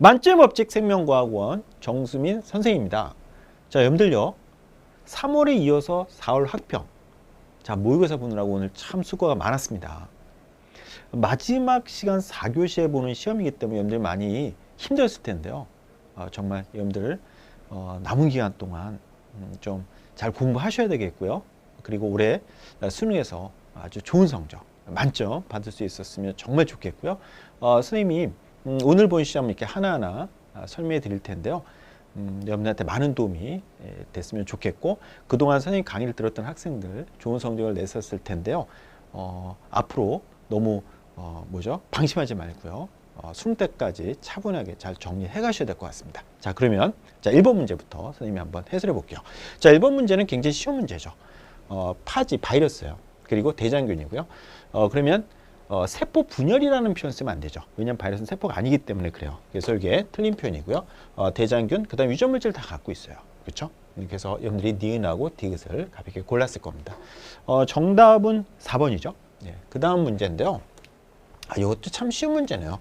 만점업직 생명과학원 정수민 선생님입니다. 자, 여러분들요. 3월에 이어서 4월 학평. 자, 모의고사 보느라고 오늘 참 수고가 많았습니다. 마지막 시간 4교시에 보는 시험이기 때문에 여러분들 많이 힘들었을 텐데요. 정말 여러분들 남은 기간 동안 좀 잘 공부하셔야 되겠고요. 그리고 올해 수능에서 아주 좋은 성적, 만점 받을 수 있었으면 정말 좋겠고요. 선생님이 오늘 본 시험 이렇게 하나하나 설명해 드릴 텐데요. 여러분들한테 많은 도움이 됐으면 좋겠고, 그동안 선생님 강의를 들었던 학생들 좋은 성적을 냈었을 텐데요. 앞으로 너무 방심하지 말고요. 수능 때까지 차분하게 잘 정리해 가셔야 될 것 같습니다. 자, 그러면 1번 문제부터 선생님이 한번 해설해 볼게요. 자, 1번 문제는 굉장히 쉬운 문제죠. 파지, 바이러스예요. 그리고 대장균이고요. 그러면 세포 분열이라는 표현 쓰면 안 되죠. 왜냐하면 바이러스는 세포가 아니기 때문에 그래요. 그래서 이게 틀린 표현이고요. 대장균, 그 다음 유전 물질 다 갖고 있어요. 그렇죠? 그래서 여러분들이 니은하고 디귿을 가볍게 골랐을 겁니다. 정답은 4번이죠. 예, 그 다음 문제인데요. 이것도 참 쉬운 문제네요.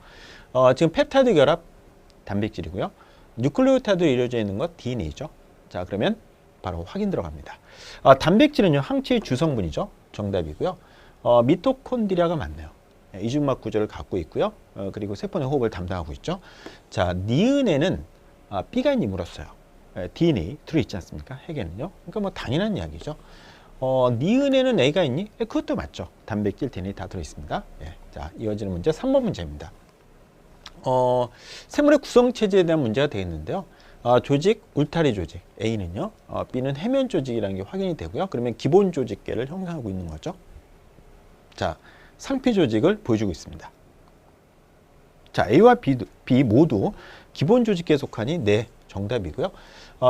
지금 펩타이드 결합 단백질이고요. 뉴클레오타이드로 이루어져 있는 것 DNA죠. 자, 그러면 바로 확인 들어갑니다. 단백질은요, 항체의 주성분이죠. 정답이고요. 미토콘드리아가 맞네요. 이중막 구조를 갖고 있고요. 그리고 세포 내 호흡을 담당하고 있죠. 자, 니은에는 B가 있니 물었어요. DNA 들어있지 않습니까? 핵에는요. 그러니까 뭐 당연한 이야기죠. 니은에는 A가 있니? 그것도 맞죠. 단백질, DNA 다 들어있습니다. 예. 자, 이어지는 문제 3번 문제입니다. 생물의 구성체제에 대한 문제가 되겠는데요. 조직, 울타리 조직, A는요. B는 해면 조직이라는 게 확인이 되고요. 그러면 기본 조직계를 형성하고 있는 거죠. 자, 상피 조직을 보여주고 있습니다. 자, A와 B 모두 기본 조직계에 속하니 네, 정답이고요.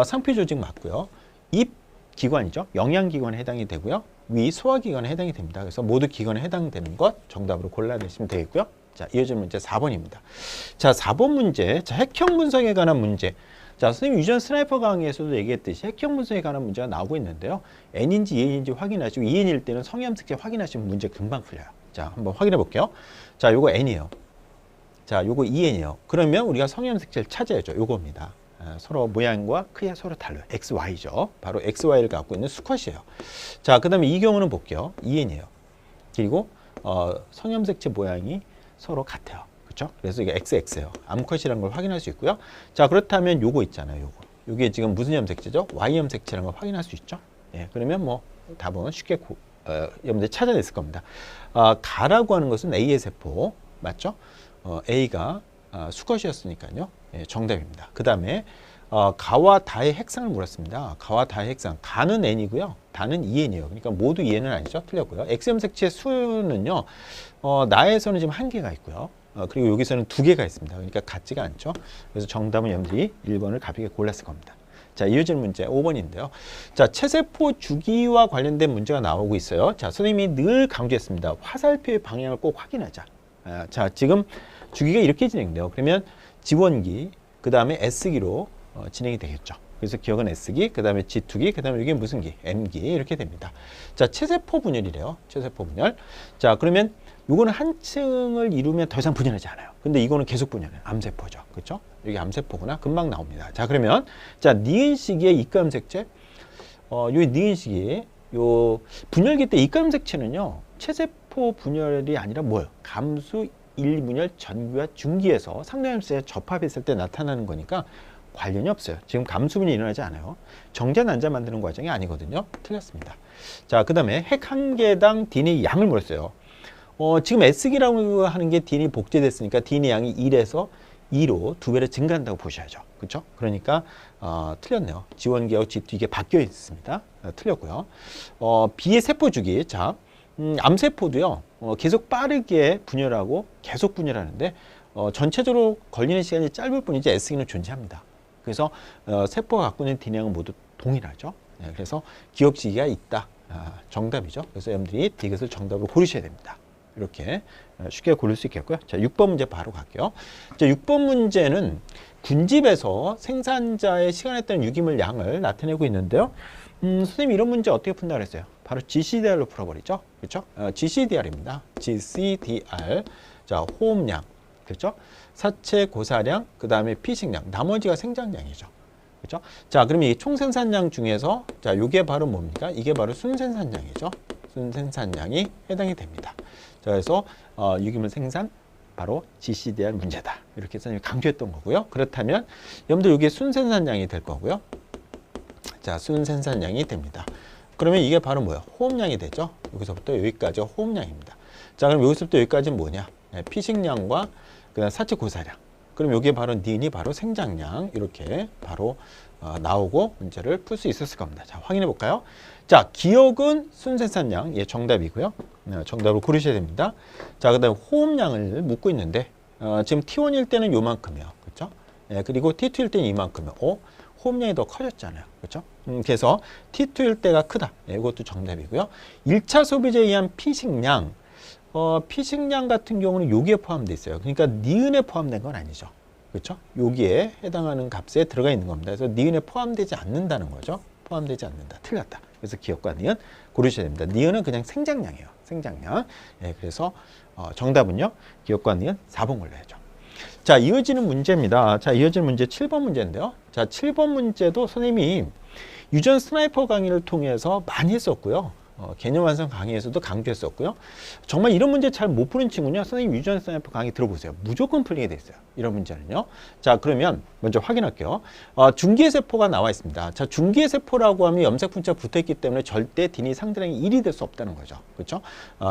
상피 조직 맞고요. 입 기관이죠. 영양기관에 해당이 되고요. 위 소화기관에 해당이 됩니다. 그래서 모두 기관에 해당되는 것 정답으로 골라내시면 되겠고요. 자, 이어지는 문제 4번입니다. 자, 4번 문제. 자, 핵형 분석에 관한 문제. 자, 선생님 유전 스나이퍼 강의에서도 얘기했듯이 핵형 분석에 관한 문제가 나오고 있는데요. N인지 E인지 확인하시고 EN일 때는 성형암색체 확인하시면 문제 금방 풀려요. 자, 한번 확인해 볼게요. 자, 요거 N이에요. 자, 요거 EN이에요. 그러면 우리가 성형암색체를 찾아야죠. 요겁니다. 서로 모양과 크기가 서로 달라요. XY죠. 바로 XY를 갖고 있는 수컷이에요. 자, 그 다음에 이 경우는 볼게요. EN이에요. 그리고 성염색체 모양이 서로 같아요. 그렇죠? 그래서 이게 XX예요. 암컷이라는 걸 확인할 수 있고요. 자, 그렇다면 요거 있잖아요. 요거. 요게 지금 무슨 염색체죠? Y염색체라는 걸 확인할 수 있죠. 예, 그러면 뭐 답은 쉽게 여러분들 찾아냈을 겁니다. 가라고 하는 것은 A의 세포 맞죠? A가 수컷이었으니까요. 예, 정답입니다. 그 다음에 가와 다의 핵상을 물었습니다. 가와 다의 핵상. 가는 N이고요. 다는 EN이에요. 그러니까 모두 EN은 아니죠. 틀렸고요. X염색체 수는요. 나에서는 지금 1개가 있고요. 그리고 여기서는 2개가 있습니다. 그러니까 같지가 않죠. 그래서 정답은 여러분들이 1번을 가볍게 골랐을 겁니다. 자, 이어지는 문제 5번인데요. 자, 체세포 주기와 관련된 문제가 나오고 있어요. 자, 선생님이 늘 강조했습니다. 화살표의 방향을 꼭 확인하자. 자, 지금 주기가 이렇게 진행돼요. 그러면 지원기, 그 다음에 S기로 진행이 되겠죠. 그래서 기억은 S기, 그 다음에 G2기, 그 다음에 이게 무슨 기? M기 이렇게 됩니다. 자, 체세포 분열이래요. 체세포 분열. 자, 그러면 요거는 한 층을 이루면 더 이상 분열하지 않아요. 근데 이거는 계속 분열해요. 암세포죠. 그렇죠? 여기 암세포구나. 금방 나옵니다. 자, 그러면 자, 니은시기의 이가암색체. 요 니은시기 요 분열기 때 이가암색체는요. 체세포 분열이 아니라 뭐예요? 감수 1, 2분열 전기와 중기에서 상당염색에 접합했을 때 나타나는 거니까 관련이 없어요. 지금 감수분이 일어나지 않아요. 정자 난자 만드는 과정이 아니거든요. 틀렸습니다. 자, 그 다음에 핵 한 개당 DNA 양을 물었어요. 지금 S기라고 하는 게 DNA 복제됐으니까 DNA 양이 1에서 2로 2배로 증가한다고 보셔야죠. 그렇죠? 그러니까 틀렸네요. 지원기하고 G2 이게 바뀌어 있습니다. 틀렸고요. B의 세포 주기. 자, 암세포도요. 계속 빠르게 분열하고 계속 분열하는데 전체적으로 걸리는 시간이 짧을 뿐이지 S기는 존재합니다. 그래서 세포가 갖고 있는 DNA양은 모두 동일하죠. 네, 그래서 기억 시기가 있다. 정답이죠. 그래서 여러분들이 이것을 정답으로 고르셔야 됩니다. 이렇게 쉽게 고를 수 있겠고요. 자, 6번 문제 바로 갈게요. 자, 6번 문제는 군집에서 생산자의 시간에 따른 유기물 양을 나타내고 있는데요. 선생님 이런 문제 어떻게 푼다 그랬어요? 바로 GCDR로 풀어버리죠. 그렇죠? GCDR입니다. GCDR. 자, 호흡량. 그렇죠? 사체 고사량, 그 다음에 피식량, 나머지가 생산량이죠. 그렇죠? 자, 그럼 이 총생산량 중에서 자, 이게 바로 뭡니까? 이게 바로 순생산량이죠. 순생산량이 해당이 됩니다. 자, 그래서 유기물 생산 바로 GCDR 문제다. 이렇게 선생님이 강조했던 거고요. 그렇다면 여러분들 이게 순생산량이 될 거고요. 자, 순생산량이 됩니다. 그러면 이게 바로 뭐예요? 호흡량이 되죠. 여기서부터 여기까지가 호흡량입니다. 자, 그럼 여기서부터 여기까지는 뭐냐? 네, 피식량과 그다음 사체 고사량. 그럼 여기에 바로 니은이 바로 생장량 이렇게 바로 나오고 문제를 풀 수 있었을 겁니다. 자, 확인해 볼까요? 자, 기억은 순생산량, 예, 정답이고요. 정답을 고르셔야 됩니다. 자, 그다음 호흡량을 묻고 있는데 지금 T1일 때는 요만큼이요, 그렇죠? 예, 그리고 T2일 때는 이만큼이요. 호흡량이 더 커졌잖아요, 그렇죠? 그래서 T2일 때가 크다. 예, 이것도 정답이고요. 1차 소비자에 의한 피식량. 피식량 같은 경우는 여기에 포함되어 있어요. 그러니까 니은에 포함된 건 아니죠. 그렇죠? 여기에 해당하는 값에 들어가 있는 겁니다. 그래서 니은에 포함되지 않는다는 거죠. 포함되지 않는다. 틀렸다. 그래서 기억과 니은 고르셔야 됩니다. 니은은 그냥 생장량이에요. 생장량. 예, 그래서 정답은요. 기억과 니은 4번 골라야죠. 자, 이어지는 문제입니다. 자, 이어지는 문제 7번 문제인데요. 자, 7번 문제도 선생님이 유전 스나이퍼 강의를 통해서 많이 했었고요. 개념 완성 강의에서도 강조했었고요. 정말 이런 문제 잘 못 푸는 친구는요. 선생님 유전 스나이퍼 강의 들어보세요. 무조건 풀리게 돼 있어요. 이런 문제는요. 자, 그러면 먼저 확인할게요. 중기세포가 나와 있습니다. 자, 중기세포라고 하면 염색분자 붙어있기 때문에 절대 DNA 상대량이 1이 될 수 없다는 거죠. 그렇죠?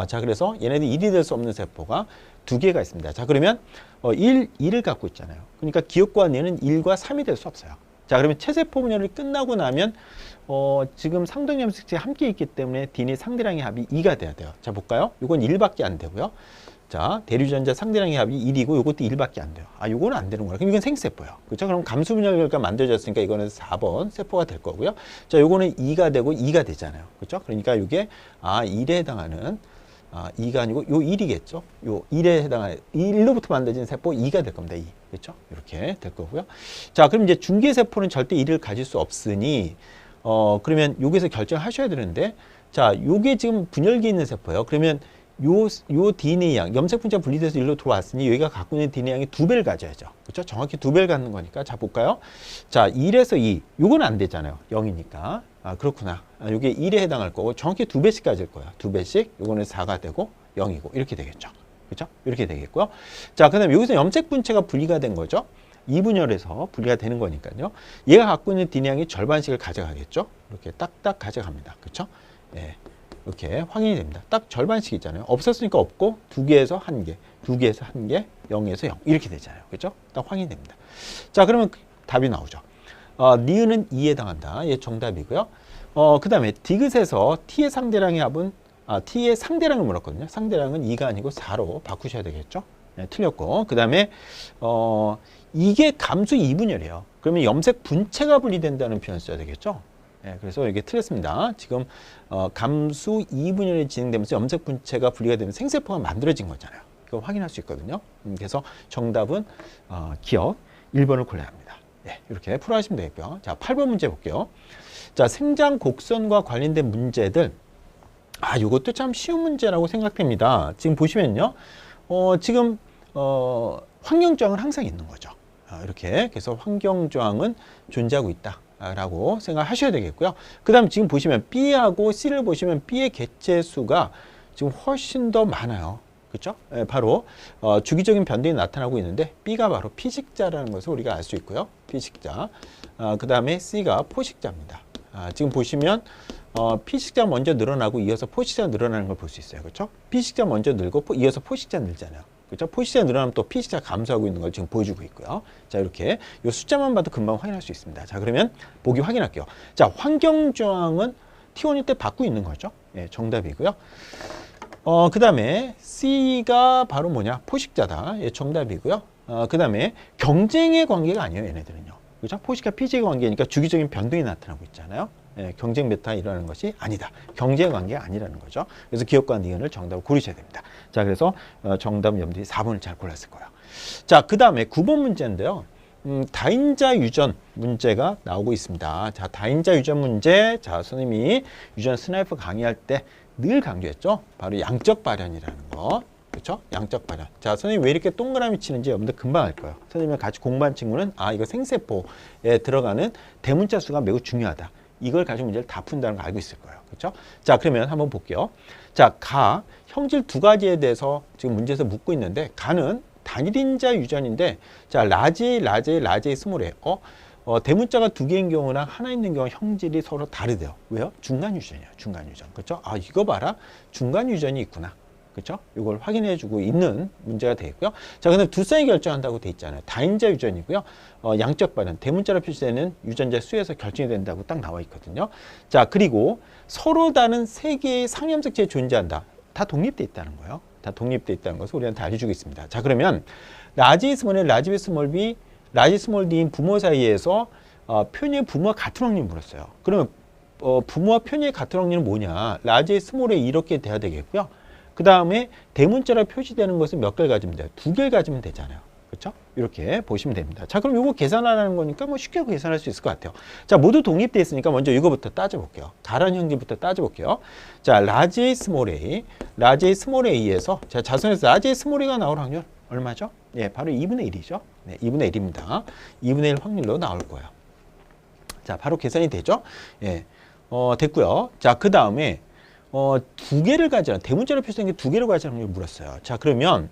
자, 그래서 얘네들 1이 될 수 없는 세포가 2개가 있습니다. 자, 그러면 1을 갖고 있잖아요. 그러니까 기억과 니은 1과 3이 될 수 없어요. 자, 그러면 체세포 분열이 끝나고 나면 지금 상동 염색체가 함께 있기 때문에 DNA 상대량의 합이 2가 돼야 돼요. 자, 볼까요? 이건 1밖에 안 되고요. 자, 대류전자 상대량의 합이 1이고 이것도 1밖에 안 돼요. 이거는 안 되는 거예요. 그럼 이건 생세포예요. 그렇죠? 그럼 감수 분열 결과 만들어졌으니까 이거는 4번 세포가 될 거고요. 자, 요거는 2가 되고 2가 되잖아요. 그렇죠? 그러니까 이게 1에 해당하는 2가 아니고 요 1이겠죠. 요 1에 해당하는 1로부터 만들어진 세포 2가 될 겁니다. 2. 그렇죠? 이렇게 될 거고요. 자, 그럼 이제 중기세포는 절대 1을 가질 수 없으니 그러면 여기서 결정하셔야 되는데, 자, 요게 지금 분열기 있는 세포예요. 그러면 요 DNA 양, 염색분자 분리돼서 일로 들어왔으니 여기가 갖고 있는 DNA 양이 2배를 가져야죠. 그렇죠? 정확히 2배를 갖는 거니까. 자, 볼까요? 자, 1에서 2. 요건 안 되잖아요. 0이니까. 그렇구나. 요게 1에 해당할 거고 정확히 2배씩 가질 거야. 2배씩. 요거는 4가 되고 0이고 이렇게 되겠죠. 그렇죠? 이렇게 되겠고요. 자, 그다음에 여기서 염색분체가 분리가 된 거죠. 2분열에서 분리가 되는 거니까요. 얘가 갖고 있는 DNA 양이 절반씩을 가져가겠죠. 이렇게 딱딱 가져갑니다. 그렇죠? 예. 이렇게 확인이 됩니다. 딱 절반씩이잖아요. 없었으니까 없고 2개에서 1개, 2개에서 1개, 0에서 0 이렇게 되잖아요. 그렇죠? 딱 확인이 됩니다. 자, 그러면 답이 나오죠. 니은은 2에 해당한다. 예, 정답이고요. 그 다음에 디귿에서 T의 상대량의 합은 T의 상대량을 물었거든요. 상대량은 2가 아니고 4로 바꾸셔야 되겠죠. 네, 틀렸고. 그 다음에 이게 감수 2분열이에요. 그러면 염색 분체가 분리된다는 표현을 써야 되겠죠. 네, 그래서 이게 틀렸습니다. 지금 감수 2분열이 진행되면서 염색 분체가 분리가 되면 생세포가 만들어진 거잖아요. 이거 확인할 수 있거든요. 그래서 정답은 기억 1번을 골라야 합니다. 네, 이렇게 풀어하시면 되겠고요. 자, 8번 문제 볼게요. 자, 생장 곡선과 관련된 문제들. 이것도 참 쉬운 문제라고 생각됩니다. 지금 보시면요. 지금 환경저항은 항상 있는 거죠. 이렇게. 그래서 환경저항은 존재하고 있다라고 생각하셔야 되겠고요. 그 다음 지금 보시면 B하고 C를 보시면 B의 개체수가 지금 훨씬 더 많아요. 그렇죠? 바로 주기적인 변동이 나타나고 있는데 B가 바로 피식자라는 것을 우리가 알 수 있고요. 피식자. 그 다음에 C가 포식자입니다. 지금 보시면 피식자 먼저 늘어나고 이어서 포식자 늘어나는 걸 볼 수 있어요. 그렇죠? 피식자 먼저 늘고 이어서 포식자 늘잖아요. 그렇죠? 포식자 늘어나면 또 피식자 감소하고 있는 걸 지금 보여주고 있고요. 자, 이렇게 이 숫자만 봐도 금방 확인할 수 있습니다. 자, 그러면 보기 확인할게요. 자, 환경저항은 T1일 때 받고 있는 거죠. 예, 정답이고요. 그 다음에 C가 바로 뭐냐? 포식자다. 예, 정답이고요. 그 다음에 경쟁의 관계가 아니에요, 얘네들은요. 그죠? 포식과 피식의 관계니까 주기적인 변동이 나타나고 있잖아요. 예, 경쟁 메타 일어나는 것이 아니다. 경쟁의 관계가 아니라는 거죠. 그래서 기억과 니은을 정답을 고르셔야 됩니다. 자, 그래서 정답은 여러분들이 4번을 잘 골랐을 거예요. 자, 그 다음에 9번 문제인데요. 다인자 유전 문제가 나오고 있습니다. 자, 다인자 유전 문제. 자, 선생님이 유전 스나이퍼 강의할 때 늘 강조했죠. 바로 양적 발현이라는 거. 그렇죠? 양적 발현. 자, 선생님 왜 이렇게 동그라미 치는지 여러분들 금방 알 거예요. 선생님이 같이 공부한 친구는 이거 생세포에 들어가는 대문자 수가 매우 중요하다. 이걸 가지고 문제를 다 푼다는 거 알고 있을 거예요. 그렇죠? 자, 그러면 한번 볼게요. 자, 가 형질 두 가지에 대해서 지금 문제에서 묻고 있는데 가는 단일인자 유전인데 자, 라지, 스몰에 대문자가 두 개인 경우나 하나 있는 경우 형질이 서로 다르대요. 왜요? 중간 유전이에요. 중간 유전. 그렇죠? 이거 봐라. 중간 유전이 있구나. 그렇죠? 이걸 확인해 주고 있는 문제가 되겠고요. 자, 근데 두 쌍이 결정한다고 돼 있잖아요. 다인자 유전이고요. 양적 발현, 대문자로 표시되는 유전자 수에서 결정이 된다고 딱 나와 있거든요. 자, 그리고 서로 다른 세 개의 상염색체에 존재한다. 다 독립돼 있다는 거예요. 다 독립돼 있다는 것을 우리한테 알려주고 있습니다. 자, 그러면 라지 스몰 A, 라지 B 스몰 B, 라지 스몰 D인 부모 사이에서 표녀의 부모와 같은 확률을 물었어요. 그러면 부모와 표녀의 같은 확률은 뭐냐? 라지 스몰 A 이렇게 돼야 되겠고요. 그 다음에 대문자로 표시되는 것은 몇 개를 가지면 돼요? 두 개를 가지면 되잖아요. 그렇죠? 이렇게 보시면 됩니다. 자, 그럼 이거 계산하라는 거니까 뭐 쉽게 계산할 수 있을 것 같아요. 자, 모두 독립되어 있으니까 먼저 이거부터 따져볼게요. 가란 형질부터 따져볼게요. 자, 라지 스몰 A, 라지 스몰 A에서 자, 자선에서 라지 스몰 A가 나올 확률 얼마죠? 예, 바로 2분의 1이죠. 네, 2분의 1입니다. 2분의 1 확률로 나올 거예요. 자, 바로 계산이 되죠? 예, 됐고요. 자, 그 다음에 두 개를 가지는 대문자로 표시된 게 두 개를 가지는 확률을 물었어요. 자, 그러면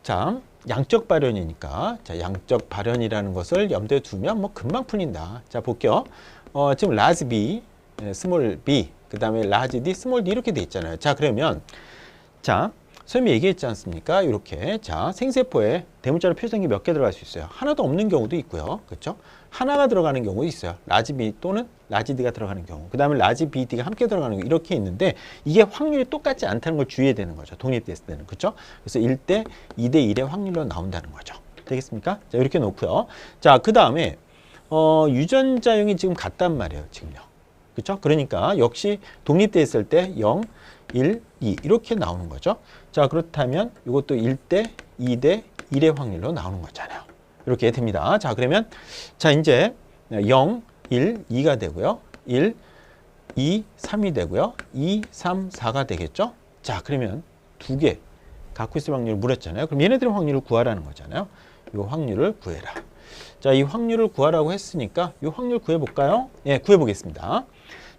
자, 양적 발현이니까 자, 양적 발현이라는 것을 염두에 두면 뭐 금방 풀린다. 자, 볼게요. 지금 라지 B, 스몰 B, 그 다음에 라지 D, 스몰 D 이렇게 돼 있잖아요. 자, 그러면 자, 선생님이 얘기했지 않습니까? 이렇게 자, 생세포에 대문자로 표시된 게 몇 개 들어갈 수 있어요. 하나도 없는 경우도 있고요. 그렇죠? 하나가 들어가는 경우도 있어요. 라지 B 또는 라지 D가 들어가는 경우. 그 다음에 라지 B, D가 함께 들어가는 경우 이렇게 있는데 이게 확률이 똑같지 않다는 걸 주의해야 되는 거죠. 독립됐을 때는. 그렇죠? 그래서 1대 2대 1의 확률로 나온다는 거죠. 되겠습니까? 자, 이렇게 놓고요. 자, 그 다음에 유전자형이 지금 같단 말이에요. 지금요. 그렇죠? 그러니까 역시 독립됐을 때 0, 1, 2 이렇게 나오는 거죠. 자, 그렇다면 이것도 1대 2대 1의 확률로 나오는 거잖아요. 이렇게 됩니다. 자, 그러면 자, 이제 0, 1, 2가 되고요. 1, 2, 3이 되고요. 2, 3, 4가 되겠죠. 자, 그러면 두 개 갖고 있을 확률을 물었잖아요. 그럼 얘네들의 확률을 구하라는 거잖아요. 이 확률을 구해라. 자, 이 확률을 구하라고 했으니까 이 확률 구해볼까요? 예, 구해보겠습니다.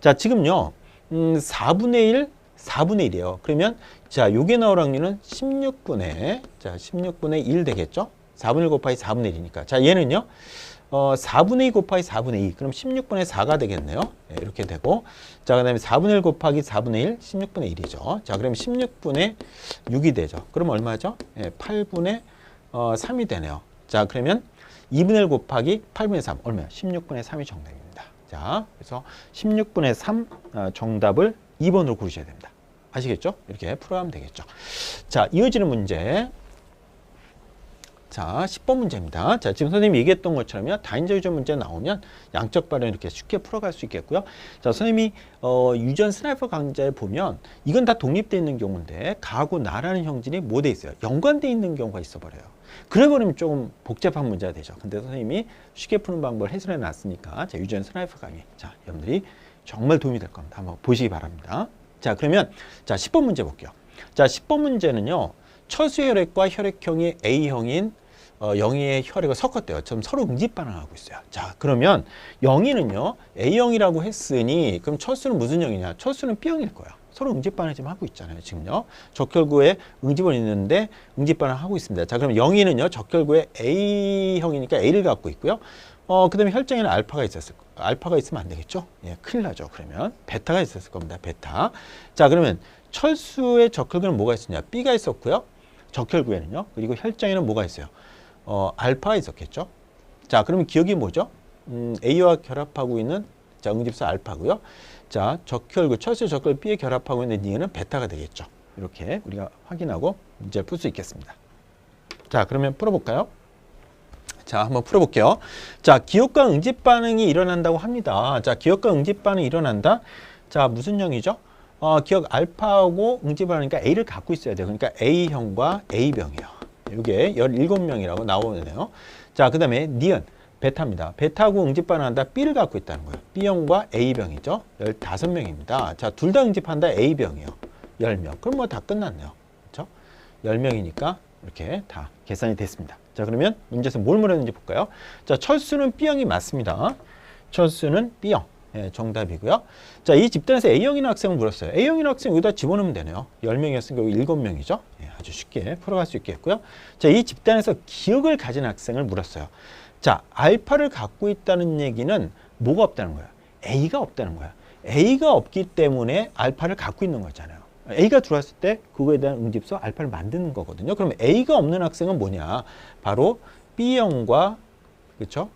자, 지금요. 4분의 1, 4분의 1이에요. 그러면 자, 요게 나올 확률은 16분의 1 되겠죠? 4분의 1 곱하기 4분의 1이니까. 자, 얘는요. 4분의 2 곱하기 4분의 2. 그럼 16분의 4가 되겠네요. 네, 이렇게 되고. 자, 그 다음에 4분의 1 곱하기 4분의 1, 16분의 1이죠. 자, 그럼 16분의 6이 되죠. 그럼 얼마죠? 네, 8분의 3이 되네요. 자, 그러면 2분의 1 곱하기 8분의 3. 얼마야? 16분의 3이 정답입니다. 자, 그래서 16분의 3 정답을 2번으로 고르셔야 됩니다. 아시겠죠? 이렇게 풀어가면 되겠죠. 자, 이어지는 문제. 자, 10번 문제입니다. 자, 지금 선생님이 얘기했던 것처럼요. 다인자 유전 문제 나오면 양적 발현 이렇게 쉽게 풀어갈 수 있겠고요. 자, 선생님이 유전 스나이퍼 강좌에 보면 이건 다 독립되어 있는 경우인데 가하고 나라는 형질이 뭐 돼 있어요? 연관되어 있는 경우가 있어 버려요. 그래 버리면 조금 복잡한 문제가 되죠. 근데 선생님이 쉽게 푸는 방법을 해설해 놨으니까 자, 유전 스나이퍼 강의. 자, 여러분들이 정말 도움이 될 겁니다. 한번 보시기 바랍니다. 자, 그러면 자, 10번 문제 볼게요. 자, 10번 문제는요. 철수 혈액과 혈액형이 A형인 영희의 혈액을 섞었대요. 지금 서로 응집 반응하고 있어요. 자, 그러면 영희는요. A형이라고 했으니 그럼 철수는 무슨 형이냐? 철수는 B형일 거예요. 서로 응집 반응 지금 하고 있잖아요. 지금요. 적혈구에 응집은 있는데 응집 반응 하고 있습니다. 자, 그럼 영희는요. 적혈구에 A형이니까 A를 갖고 있고요. 그 다음에 혈장에는 알파가 있었을 거예요. 알파가 있으면 안 되겠죠? 예, 큰일 나죠. 그러면 베타가 있었을 겁니다. 베타. 자, 그러면 철수의 적혈구에는 뭐가 있었냐? B가 있었고요. 적혈구에는요. 그리고 혈장에는 뭐가 있어요? 알파가 있었겠죠. 자, 그러면 기억이 뭐죠? A와 결합하고 있는 자, 응집소 알파고요. 자, 적혈구, 철수 적혈 B에 결합하고 있는 D는 베타가 되겠죠. 이렇게 우리가 확인하고 문제 풀 수 있겠습니다. 자, 그러면 풀어볼까요? 자, 한번 풀어볼게요. 자, 기억과 응집 반응이 일어난다고 합니다. 자, 기억과 응집 반응이 일어난다. 자, 무슨 형이죠? 기억 알파하고 응집 반응이니까 A를 갖고 있어야 돼요. 그러니까 A형과 A병이에요. 이게 17명이라고 나오네요. 자, 그 다음에 니은 베타입니다. 베타하고 응집 반응한다. B를 갖고 있다는 거예요. B형과 A병이죠. 15명입니다. 자, 둘 다 응집한다. A병이요. 10명. 그럼 뭐 다 끝났네요. 그렇죠? 10명이니까 이렇게 다 계산이 됐습니다. 자, 그러면 문제에서 뭘 물었는지 볼까요? 자, 철수는 B형이 맞습니다. 철수는 B형. 예, 정답이고요. 자, 이 집단에서 A형인 학생을 물었어요. A형인 학생 여기다 집어넣으면 되네요. 10명이었으니까 여기 7명이죠. 예, 아주 쉽게 풀어갈 수 있겠고요. 자, 이 집단에서 기억을 가진 학생을 물었어요. 자, 알파를 갖고 있다는 얘기는 뭐가 없다는 거야? A가 없다는 거야. A가 없기 때문에 알파를 갖고 있는 거잖아요. A가 들어왔을 때 그거에 대한 응집소 알파를 만드는 거거든요. 그럼 A가 없는 학생은 뭐냐? 바로 B형과, 그렇죠?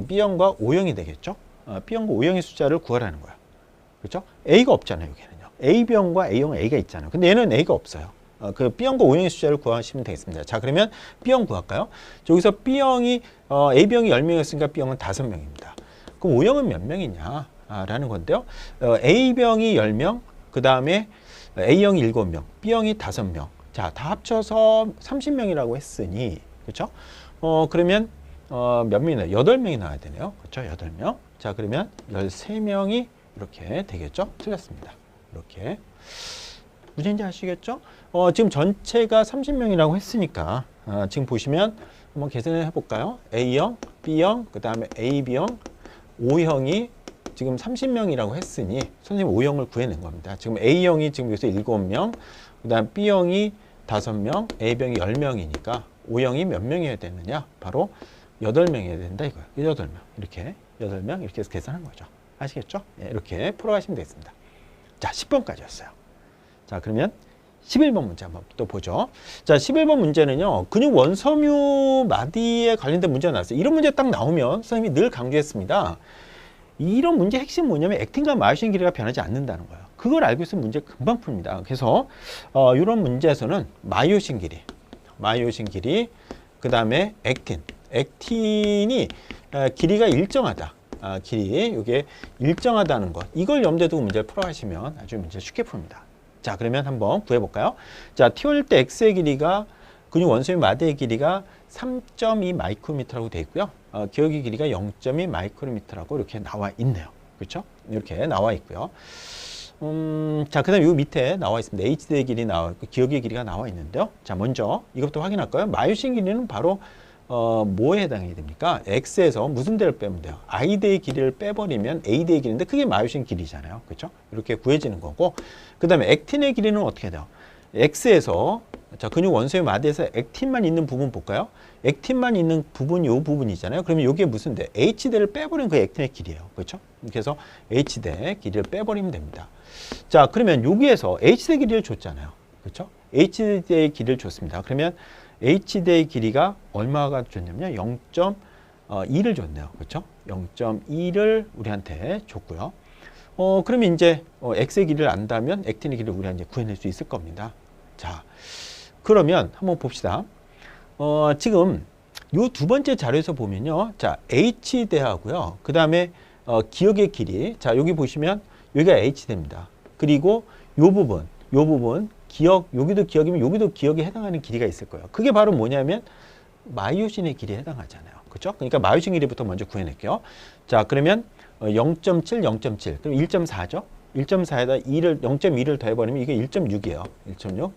B형과 O형이 되겠죠? B형과 O형의 숫자를 구하라는 거야. 그렇죠? A가 없잖아요, 여기는요. A형과 A형은 A가 있잖아요. 근데 얘는 A가 없어요. 그 B형과 O형의 숫자를 구하시면 되겠습니다. 자, 그러면 B형 구할까요? 여기서 B형이, A형이 10명이었으니까 B형은 5명입니다. 그럼 O형은 몇 명이냐? 라는 건데요. A형이 10명, 그 다음에 A형이 7명, B형이 5명. 자, 다 합쳐서 30명이라고 했으니, 그렇죠? 그러면 몇 명이 나요? 8명이 나와야 되네요. 그렇죠? 8명. 자, 그러면 13명이 이렇게 되겠죠? 틀렸습니다. 이렇게. 무슨지 아시겠죠? 지금 전체가 30명이라고 했으니까 지금 보시면 한번 계산을 해볼까요? A형, B형, 그 다음에 AB형, O형이 지금 30명이라고 했으니 선생님 O형을 구해낸 겁니다. 지금 A형이 지금 여기서 7명, 그 다음 B형이 5명, A형이 10명이니까 O형이 몇 명이어야 되느냐? 바로 8명이어야 된다 이거예요. 8명. 이렇게 8명 이렇게 해서 계산한 거죠. 아시겠죠? 예, 이렇게 풀어가시면 되겠습니다. 자, 10번까지였어요. 자, 그러면 11번 문제 한번 또 보죠. 자, 11번 문제는요. 근육 원섬유 마디에 관련된 문제가 나왔어요. 이런 문제 딱 나오면 선생님이 늘 강조했습니다. 이런 문제 핵심 뭐냐면 액틴과 마요신 길이가 변하지 않는다는 거예요. 그걸 알고 있으면 문제 금방 풉니다. 그래서 이런 문제에서는 마요신 길이, 그 다음에 액틴이 길이가 일정하다. 길이 이게 일정하다는 것. 이걸 염두에 두고 문제를 풀어가시면 아주 문제 쉽게 풉니다. 자, 그러면 한번 구해볼까요? 자, T1일 때 X의 길이가 근육 원소의 마디의 길이가 3.2 마이크로미터라고 되어 있고요. 기억의 길이가 0.2 마이크로미터라고 이렇게 나와 있네요. 그렇죠? 이렇게 나와 있고요. 자, 그 다음에 이 밑에 나와 있습니다. HD의 길이 나와 있고 기억의 길이가 나와 있는데요. 자, 먼저 이것부터 확인할까요? 마요신 길이는 바로 뭐에 해당이 됩니까? X에서 무슨 대를 빼면 돼요? I대의 길이를 빼버리면 A대의 길인데 그게 마요신 길이잖아요. 그렇죠? 이렇게 구해지는 거고, 그 다음에 액틴의 길이는 어떻게 돼요? X에서, 자, 근육 원소의 마디에서 액틴만 있는 부분 볼까요? 액틴만 있는 부분이 이 부분이잖아요. 그러면 이게 무슨 대? H대를 빼버리면 그 액틴의 길이에요. 그렇죠? 그래서 H대 길이를 빼버리면 됩니다. 자, 그러면 여기에서 H대 길이를 줬잖아요. 그렇죠? H대의 길이를 줬습니다. 그러면 H대의 길이가 얼마가 줬냐면요. 0.2를 줬네요. 그렇죠? 0.2를 우리한테 줬고요. 그러면 이제 X의 길이를 안다면 액틴의 길이를 우리가 이제 구해낼 수 있을 겁니다. 자, 그러면 한번 봅시다. 지금 요 두 번째 자료에서 보면요. 자, H대하고요. 그 다음에 기억의 길이. 자, 여기 보시면 여기가 H대입니다. 그리고 요 부분 기억, 여기도 기억이면 여기도 기억에 해당하는 길이가 있을 거예요. 그게 바로 뭐냐면 마이오신의 길이에 해당하잖아요. 그렇죠? 그러니까 마이오신 길이부터 먼저 구해낼게요. 자, 그러면 0.7, 0.7. 그럼 1.4죠? 1.4에다 0.2를 더해버리면 이게 1.6이에요. 1.6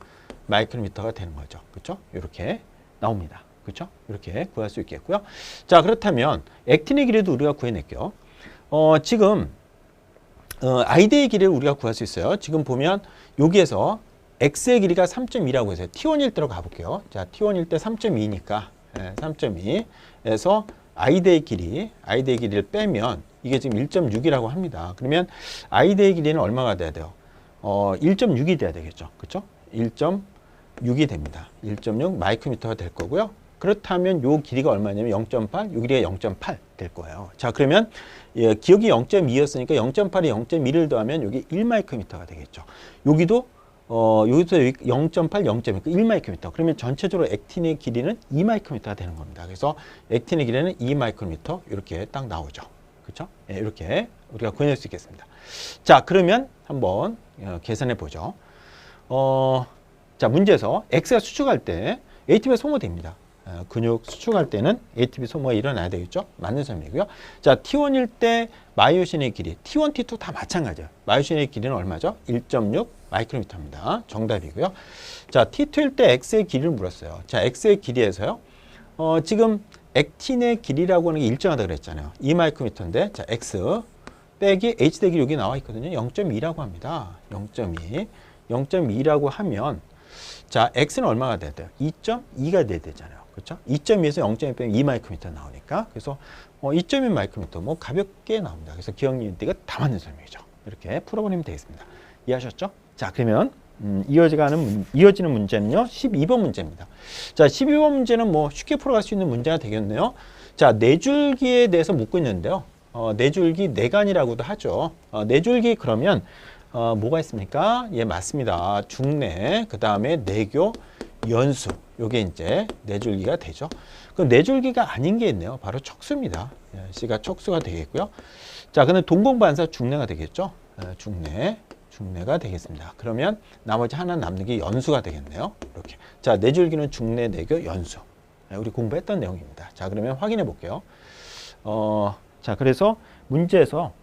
마이크로미터가 되는 거죠. 그렇죠? 이렇게 나옵니다. 그렇죠? 이렇게 구할 수 있겠고요. 자, 그렇다면 액틴의 길이도 우리가 구해낼게요. 지금 I대의 길이를 우리가 구할 수 있어요. 지금 보면 여기에서 X의 길이가 3.2라고 해서 T1일 때로 가볼게요. 자, T1일 때 3.2니까 3.2에서 I대의 길이를 빼면 이게 지금 1.6이라고 합니다. 그러면 I대의 길이는 얼마가 돼야 돼요? 1.6이 돼야 되겠죠. 그렇죠? 1.6이 됩니다. 1.6 마이크로미터가 될 거고요. 그렇다면 요 길이가 얼마냐면 0.8, 요 길이가 0.8 될 거예요. 자, 그러면 기억이 0.2였으니까 0.8에 0.2를 더하면 여기 1 마이크로미터가 되겠죠. 여기도 여기서 0.8, 0.2, 1 마이크로미터. 그러면 전체적으로 액틴의 길이는 2 마이크로미터가 되는 겁니다. 그래서 액틴의 길이는 2 마이크로미터 이렇게 딱 나오죠. 그렇죠? 네, 이렇게 우리가 구해낼 수 있겠습니다. 자, 그러면 한번 계산해 보죠. 자, 문제에서 X가 수축할 때 ATP가 소모됩니다. 근육 수축할 때는 ATP 소모가 일어나야 되겠죠? 맞는 점이고요. 자, T1일 때 마이오신의 길이, T1, T2 다 마찬가지예요. 마이오신의 길이는 얼마죠? 1.6 마이크로미터입니다. 정답이고요. 자, T2일 때 X의 길이를 물었어요. 자, X의 길이에서요. 지금 액틴의 길이라고 하는 게 일정하다 그랬잖아요. 2마이크로미터인데, 자, X 빼기 H 대기 여기 나와 있거든요. 0.2라고 합니다. 0.2. 0.2라고 하면, 자, X는 얼마가 돼야 돼요? 2.2가 돼야 되잖아요. 그렇죠? 2.2에서 0.2 빼면 2마이크로미터 나오니까. 그래서 2.1 마이크로미터 뭐 가볍게 나옵니다. 그래서 기억니은띠가 다 맞는 설명이죠. 이렇게 풀어버리면 되겠습니다. 이해하셨죠? 자, 그러면 이어지는 문제는요. 12번 문제입니다. 자, 12번 문제는 뭐 쉽게 풀어갈 수 있는 문제가 되겠네요. 자, 내줄기에 대해서 묻고 있는데요. 내줄기 내간이라고도 하죠. 내줄기 그러면 뭐가 있습니까? 예, 맞습니다. 중내, 그 다음에 내교, 연수. 요게 이제 내줄기가 되죠. 그럼 내줄기가 아닌 게 있네요. 바로 척수입니다. 예, C가 척수가 되겠고요. 자, 근데 동공반사 중내가 되겠죠. 중내가 되겠습니다. 그러면 나머지 하나 남는 게 연수가 되겠네요. 이렇게. 자, 내줄기는 중내, 내교, 연수. 예, 우리 공부했던 내용입니다. 자, 그러면 확인해 볼게요. 자, 그래서 문제에서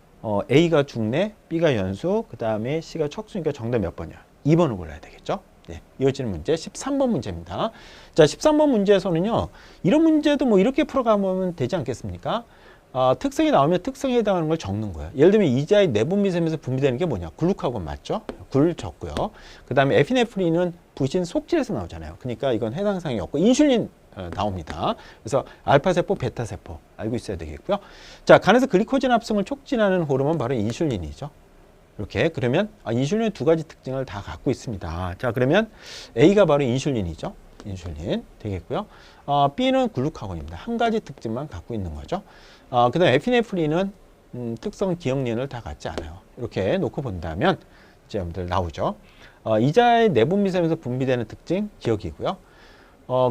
A가 중내, B가 연수, 그 다음에 C가 척수니까 정답 몇 번이야? 2번을 골라야 되겠죠? 네, 이어지는 문제 13번 문제입니다. 자, 13번 문제에서는요. 이런 문제도 뭐 이렇게 풀어가면 되지 않겠습니까? 특성이 나오면 특성에 해당하는 걸 적는 거예요. 예를 들면 이자의 내분비샘에서 분비되는 게 뭐냐? 글루카곤 맞죠? 굴 적고요. 그 다음에 에피네프린은 부신 속질에서 나오잖아요. 그러니까 이건 해당 사항이 없고 인슐린 나옵니다. 그래서 알파세포, 베타세포 알고 있어야 되겠고요. 자, 간에서 글리코젠 합성을 촉진하는 호르몬 바로 인슐린이죠. 이렇게 그러면 인슐린의 두 가지 특징을 다 갖고 있습니다. 자, 그러면 A가 바로 인슐린이죠. 인슐린 되겠고요. B는 글루카곤입니다. 한 가지 특징만 갖고 있는 거죠. 그 다음에 에피네프린은 특성 기억리을 다 갖지 않아요. 이렇게 놓고 본다면 이제 여러분들 나오죠. 이자의 내분비샘에서 분비되는 특징 기억이고요.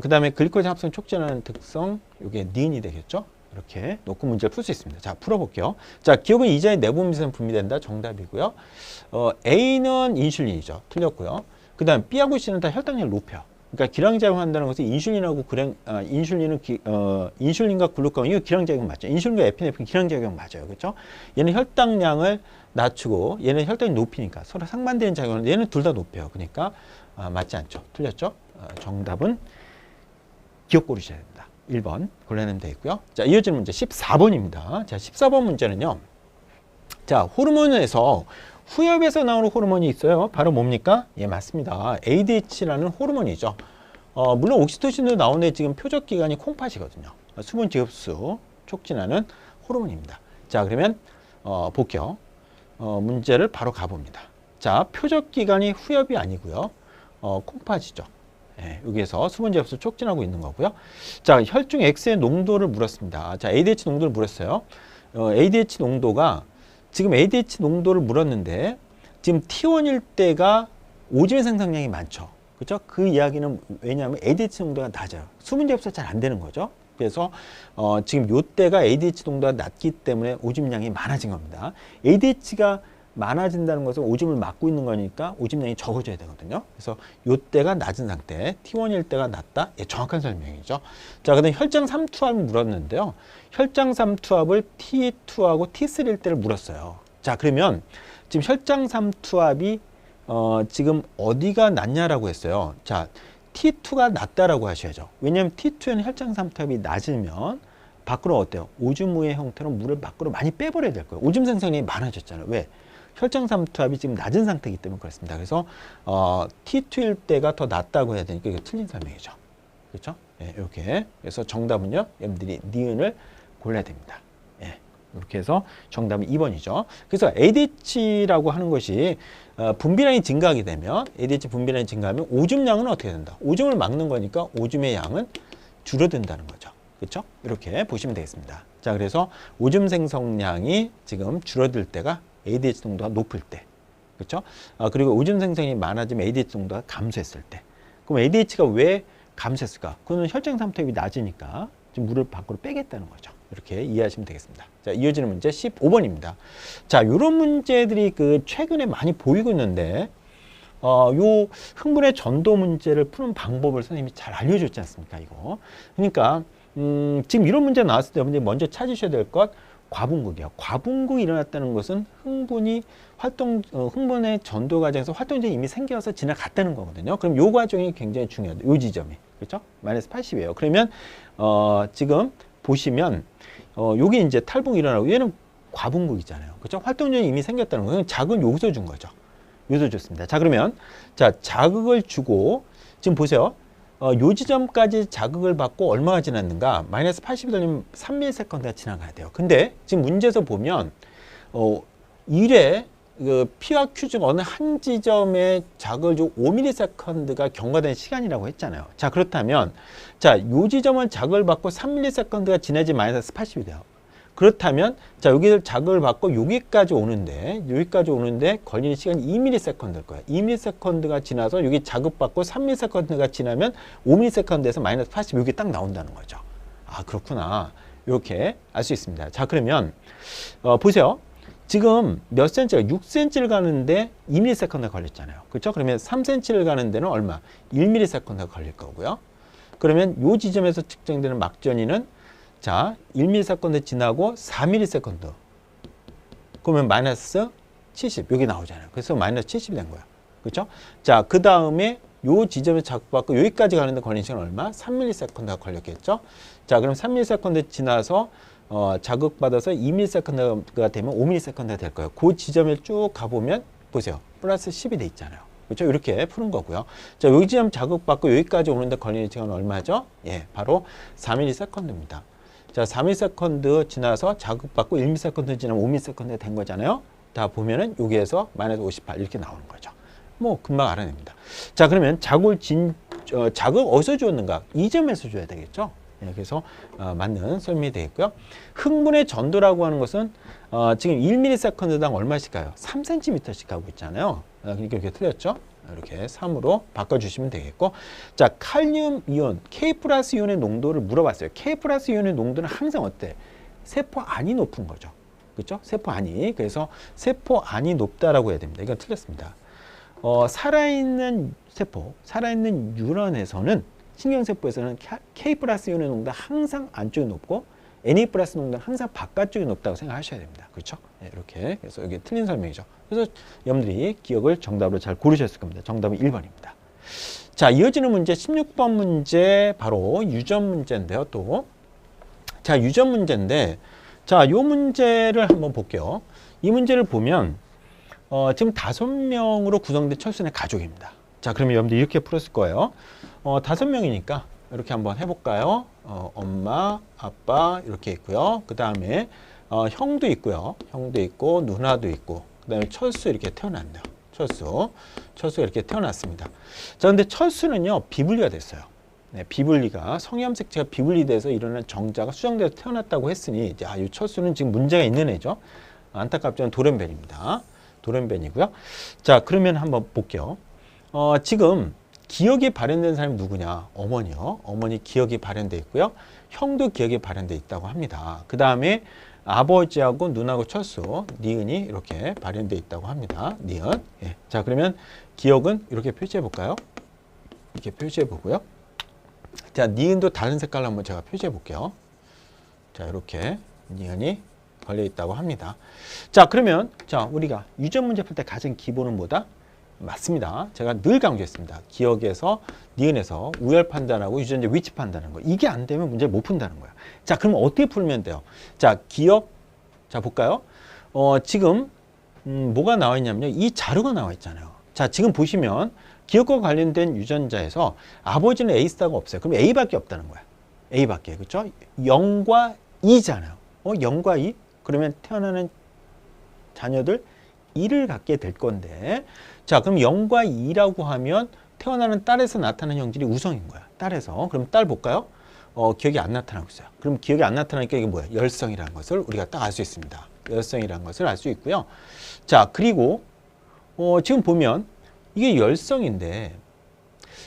그 다음에 글리코젠 합성 촉진하는 특성 이게 니은이 되겠죠. 이렇게 놓고 문제를 풀 수 있습니다. 자, 풀어볼게요. 자, 기억은 이자의 내분비샘 분비된다. 정답이고요. A는 인슐린이죠. 틀렸고요. 그 다음 B하고 C는 다 혈당량을 높여. 그러니까 기량작용 한다는 것은 인슐린하고 인슐린과 글루카곤 이거 기량작용 맞죠? 인슐린과 에피네프린 기량작용 맞아요. 그렇죠? 얘는 혈당량을 낮추고 얘는 혈당이 높이니까 서로 상반되는 작용을 얘는 둘 다 높여요. 그러니까 맞지 않죠. 틀렸죠? 정답은 기억 고르셔야 됩니다. 1번 골라내면 되겠고요. 자, 이어지는 문제 14번입니다. 자, 14번 문제는요. 자, 호르몬에서 후엽에서 나오는 호르몬이 있어요. 바로 뭡니까? 예, 맞습니다. ADH라는 호르몬이죠. 물론 옥시토신도 나오는데 지금 표적 기관이 콩팥이거든요. 수분 지흡수 촉진하는 호르몬입니다. 자, 그러면 볼게요. 문제를 바로 가봅니다. 자, 표적 기관이 후엽이 아니고요. 콩팥이죠. 예, 여기에서 수분 지흡수 촉진하고 있는 거고요. 자, 혈중 X의 농도를 물었습니다. 자, ADH 농도를 물었어요. ADH 농도가 지금 ADH 농도를 물었는데 지금 T1일 때가 오줌의 생성량이 많죠. 그렇죠? 그 이야기는 왜냐하면 ADH 농도가 낮아요. 수분 지흡수가 잘 안 되는 거죠. 그래서 지금 요 때가 ADH 농도가 낮기 때문에 오줌량이 많아진 겁니다. ADH가 많아진다는 것은 오줌을 막고 있는 거니까 오줌량이 적어져야 되거든요. 그래서 요 때가 낮은 상태, T1일 때가 낮다. 예, 정확한 설명이죠. 자, 그다음 혈장 삼투압을 물었는데요. 혈장 삼투압을 T2하고 T3일 때를 물었어요. 자, 그러면 지금 혈장 삼투압이 지금 어디가 낮냐라고 했어요. 자, T2가 낮다라고 하셔야죠. 왜냐하면 T2에는 혈장 삼투압이 낮으면 밖으로 어때요? 오줌의 형태로 물을 밖으로 많이 빼버려야 될 거예요. 오줌 생성량이 많아졌잖아요. 왜? 혈장 삼투압이 지금 낮은 상태이기 때문에 그렇습니다. 그래서 T2일 때가 더 낮다고 해야 되니까 이게 틀린 설명이죠. 그렇죠? 예, 이렇게. 그래서 정답은요. 여러분들이 니은을 골라야 됩니다. 예, 이렇게 해서 정답은 2번이죠. 그래서 ADH라고 하는 것이 분비량이 증가하게 되면 ADH 분비량이 증가하면 오줌량은 어떻게 된다? 오줌을 막는 거니까 오줌의 양은 줄어든다는 거죠. 그렇죠? 이렇게 보시면 되겠습니다. 자, 그래서 오줌 생성량이 지금 줄어들 때가 ADH 농도가 높을 때, 그렇죠? 그리고 오줌 생성이 많아지면 ADH 농도가 감소했을 때. 그럼 ADH가 왜 감소했을까? 그거는 혈장 삼투압이 낮으니까 지금 물을 밖으로 빼겠다는 거죠. 이렇게 이해하시면 되겠습니다. 자, 이어지는 문제 15번입니다. 자, 이런 문제들이 최근에 많이 보이고 있는데, 요 흥분의 전도 문제를 푸는 방법을 선생님이 잘 알려줬지 않습니까? 이거. 그러니까 지금 이런 문제 나왔을 때 여러분들이 먼저 찾으셔야 될 것, 과분극이에요. 과분극이 일어났다는 것은 흥분의 전도 과정에서 활동량이 이미 생겨서 지나갔다는 거거든요. 그럼 요 과정이 굉장히 중요하다. 요 지점이. 그렇죠? 마이너스 80이에요. 그러면, 지금 보시면, 요게 이제 탈분이 일어나고 얘는 과분극이잖아요. 그렇죠? 활동량이 이미 생겼다는 거예요. 자극은 여기서 준 거죠. 여기서 줬습니다. 자, 그러면, 자, 자극을 주고, 지금 보세요. 요 지점까지 자극을 받고 얼마가 지났는가? 마이너스 80이 되면 3ms가 지나가야 돼요. 근데 지금 문제에서 보면 1회 그 P와 Q 중 어느 한 지점에 자극을 주고 5ms가 경과된 시간이라고 했잖아요. 자, 그렇다면 자, 요 지점은 자극을 받고 3ms가 지나지 마이너스 80이 돼요. 그렇다면 자, 여기를 자극을 받고 여기까지 오는데 걸리는 시간이 2ms일 거예요. 2ms가 지나서 여기 자극받고 3ms가 지나면 5ms에서 마이너스 80 여기 딱 나온다는 거죠. 아, 그렇구나. 이렇게 알 수 있습니다. 자, 그러면 보세요. 지금 몇 cm가 6cm를 가는데 2ms가 걸렸잖아요. 그렇죠? 그러면 3cm를 가는 데는 얼마? 1ms가 걸릴 거고요. 그러면 요 지점에서 측정되는 막전이는 자, 1ms 지나고 4ms. 그러면 마이너스 70. 여기 나오잖아요. 그래서 마이너스 70이 된 거야. 그렇죠? 자, 그 다음에 요 지점에 자극받고 여기까지 가는데 걸린 시간 얼마? 3ms가 걸렸겠죠? 자, 그럼 3ms 지나서 자극받아서 2ms가 되면 5ms가 될 거예요. 그 지점에 쭉 가보면 보세요. 플러스 10이 돼 있잖아요. 그렇죠? 이렇게 푸는 거고요. 자, 여기 지점 자극받고 여기까지 오는데 걸리는 시간 얼마죠? 예, 바로 4ms입니다. 자, 4ms 지나서 자극받고 1ms 지나면 5ms 된 거잖아요. 다 보면은 여기에서 마이너스 58 이렇게 나오는 거죠. 뭐 금방 알아냅니다. 자, 그러면 자극 어디서 주었는가? 이 점에서 줘야 되겠죠. 예, 그래서 맞는 설명이 되겠고요. 흥분의 전도라고 하는 것은 지금 1ms당 얼마씩 가요? 3cm씩 가고 있잖아요. 그러니까 이렇게 틀렸죠? 이렇게 3으로 바꿔주시면 되겠고, 자, 칼륨 이온, K 플러스 이온의 농도를 물어봤어요. K 플러스 이온의 농도는 항상 어때? 세포 안이 높은 거죠. 그렇죠? 세포 안이. 그래서 세포 안이 높다라고 해야 됩니다. 이건 틀렸습니다. 살아있는 세포, 살아있는 뉴런에서는 신경세포에서는 K 플러스 이온의 농도가 항상 안쪽이 높고 Na 플러스 농도는 항상 바깥쪽이 높다고 생각하셔야 됩니다. 그렇죠? 네, 이렇게. 그래서 여기 틀린 설명이죠. 그래서 여러분들이 기억을 정답으로 잘 고르셨을 겁니다. 정답은 1번입니다. 자, 이어지는 문제 16번 문제 바로 유전 문제인데요. 또 자, 유전 문제인데 자, 요 문제를 한번 볼게요. 이 문제를 보면 지금 5명으로 구성된 철순의 가족입니다. 자, 그러면 여러분들 이렇게 풀었을 거예요. 5명이니까 이렇게 한번 해볼까요? 엄마, 아빠 이렇게 있고요. 그 다음에 형도 있고요. 형도 있고 누나도 있고 그 다음에 철수 이렇게 태어났네요. 철수가 이렇게 태어났습니다. 자, 근데 철수는요 비분리가 됐어요. 네, 비분리가 성염색체가 비분리돼서 일어난 정자가 수정돼서 태어났다고 했으니 이제 이 철수는 지금 문제가 있는 애죠. 안타깝지만 돌연변입니다. 돌연변이고요. 자, 그러면 한번 볼게요. 지금 기억이 발현된 사람이 누구냐? 어머니요. 어머니 기억이 발현돼 있고요. 형도 기억이 발현돼 있다고 합니다. 그 다음에 아버지하고 누나하고 철수, 니은이 이렇게 발현돼 있다고 합니다. 니은. 예. 자, 그러면 기억은 이렇게 표시해 볼까요? 이렇게 표시해 보고요. 자, 니은도 다른 색깔로 한번 제가 표시해 볼게요. 자, 이렇게 니은이 걸려 있다고 합니다. 자, 그러면 자, 우리가 유전 문제 풀 때 가장 기본은 뭐다? 맞습니다. 제가 늘 강조했습니다. 기억에서, 니은에서 우열 판단하고 유전자 위치 판단하는 거. 이게 안 되면 문제를 못 푼다는 거예요. 자, 그럼 어떻게 풀면 돼요? 자, 기억. 자, 볼까요? 지금 뭐가 나와 있냐면요. 이 자료가 나와 있잖아요. 자, 지금 보시면 기억과 관련된 유전자에서 아버지는 A스타가 없어요. 그럼 A밖에 없다는 거야. A밖에. 그렇죠? 0과 2잖아요. 0과 2? 그러면 태어나는 자녀들 2를 갖게 될 건데, 자, 그럼 0과 2라고 하면 태어나는 딸에서 나타나는 형질이 우성인 거야. 딸에서. 그럼 딸 볼까요? 기억이 안 나타나고 있어요. 그럼 기억이 안 나타나니까 이게 뭐야? 열성이라는 것을 우리가 딱 알 수 있습니다. 열성이라는 것을 알 수 있고요. 자, 그리고 지금 보면 이게 열성인데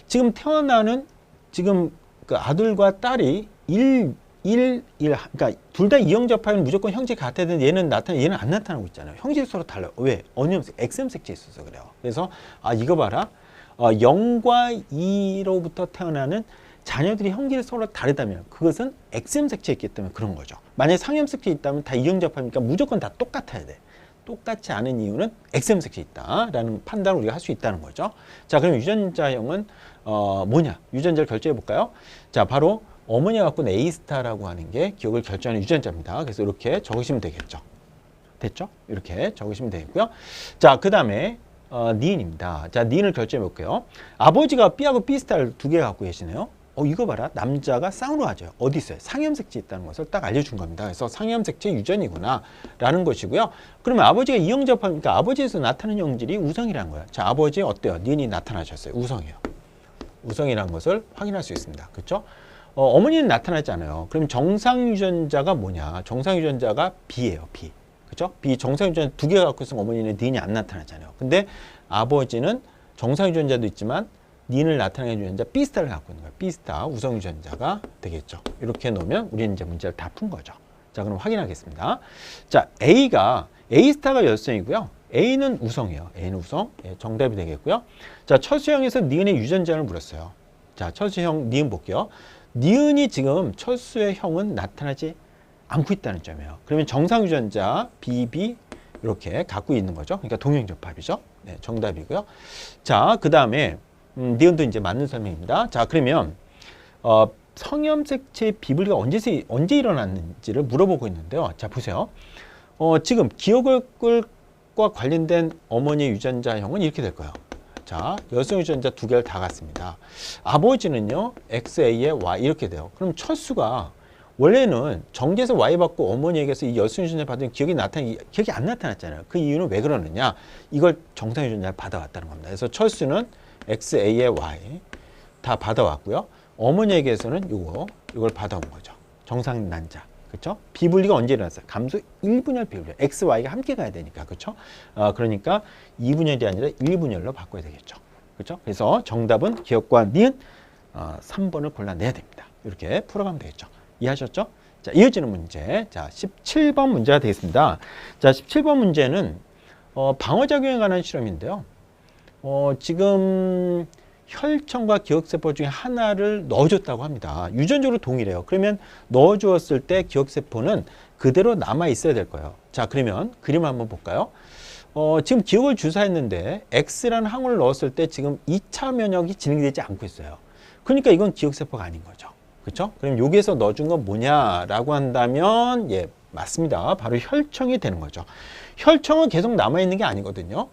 지금 태어나는 지금 그 아들과 딸이 1, 그러니까 둘 다 이형접합은 무조건 형질이 같아야 되는데 얘는 안 나타나고 있잖아요. 형질이 서로 달라요. 왜? 언염색, X염색체 있어서 그래요. 그래서 이거 봐라. 0과 2로부터 태어나는 자녀들이 형질이 서로 다르다면 그것은 X형 색채에 있기 때문에 그런 거죠. 만약에 상형 색채에 있다면 다 이형접합이니까 무조건 다 똑같아야 돼. 똑같지 않은 이유는 X형 색채에 있다라는 판단을 우리가 할 수 있다는 거죠. 자, 그럼 유전자형은 뭐냐? 유전자를 결정해 볼까요? 자, 바로 어머니가 갖고 있는 A스타라고 하는 게 기억을 결정하는 유전자입니다. 그래서 이렇게 적으시면 되겠죠. 됐죠? 이렇게 적으시면 되겠고요. 자, 그 다음에 니은입니다. 자, 니은을 결정해 볼게요. 아버지가 B하고 B스타를 두 개 갖고 계시네요. 이거 봐라. 남자가 쌍으로 하죠. 어디 있어요? 상염색체 있다는 것을 딱 알려준 겁니다. 그래서 상염색체 유전이구나 라는 것이고요. 그러면 아버지가 이형접합니까? 아버지에서 나타나는 형질이 우성이라는 거예요. 자, 아버지 어때요? 니은이 나타나셨어요. 우성이에요. 우성이라는 것을 확인할 수 있습니다. 그렇죠? 어머니는 나타나지 않아요. 그럼 정상 유전자가 뭐냐? 정상 유전자가 B예요. B. 그렇죠? B 정상 유전자 두 개 갖고 있으면 어머니는 니은이 안 나타나잖아요. 근데 아버지는 정상 유전자도 있지만 니은을 나타내는 유전자 B스타를 갖고 있는 거예요. B스타 우성 유전자가 되겠죠. 이렇게 놓으면 우리는 이제 문제를 다 푼 거죠. 자, 그럼 확인하겠습니다. 자, A스타가 열성이고요. A는 우성이에요. A는 우성. 예, 정답이 되겠고요. 자, 철수형에서 니은의 유전자를 물었어요. 자, 철수형 니은 볼게요. 니은이 지금 철수의 형은 나타나지 않고 있다는 점이에요. 그러면 정상 유전자 BB 이렇게 갖고 있는 거죠. 그러니까 동형접합이죠. 네, 정답이고요. 자, 그 다음에 니은도 이제 맞는 설명입니다. 자, 그러면 성염색체 비분리가 언제 일어났는지를 물어보고 있는데요. 자, 보세요. 지금 기억과 관련된 어머니의 유전자형은 이렇게 될 거예요. 자, 여성 유전자 두 개를 다 갖습니다. 아버지는요, XA에 Y 이렇게 돼요. 그럼 철수가 원래는 정제에서 Y 받고 어머니에게서 이 여성 유전자 받은 기억이 안 나타났잖아요. 그 이유는 왜 그러느냐? 이걸 정상 유전자를 받아왔다는 겁니다. 그래서 철수는 XA에 Y 다 받아왔고요. 어머니에게서는 이걸 받아온 거죠. 정상 난자. 그렇죠? 비분리가 언제 일어났어요? 감소 1분열 비분리. X, Y가 함께 가야 되니까. 그렇죠? 그러니까 2분열이 아니라 1분열로 바꿔야 되겠죠. 그렇죠? 그래서 정답은 기억과 니은 3번을 골라내야 됩니다. 이렇게 풀어가면 되겠죠. 이해하셨죠? 자, 이어지는 문제. 자, 17번 문제가 되겠습니다. 자, 17번 문제는 방어작용에 관한 실험인데요. 지금 혈청과 기억세포 중에 하나를 넣어줬다고 합니다. 유전적으로 동일해요. 그러면 넣어주었을 때 기억세포는 그대로 남아 있어야 될 거예요. 자, 그러면 그림을 한번 볼까요? 지금 기억을 주사했는데 X라는 항우를 넣었을 때 지금 2차 면역이 진행되지 않고 있어요. 그러니까 이건 기억세포가 아닌 거죠. 그렇죠? 그럼 여기에서 넣어준 건 뭐냐라고 한다면 예, 맞습니다. 바로 혈청이 되는 거죠. 혈청은 계속 남아있는 게 아니거든요.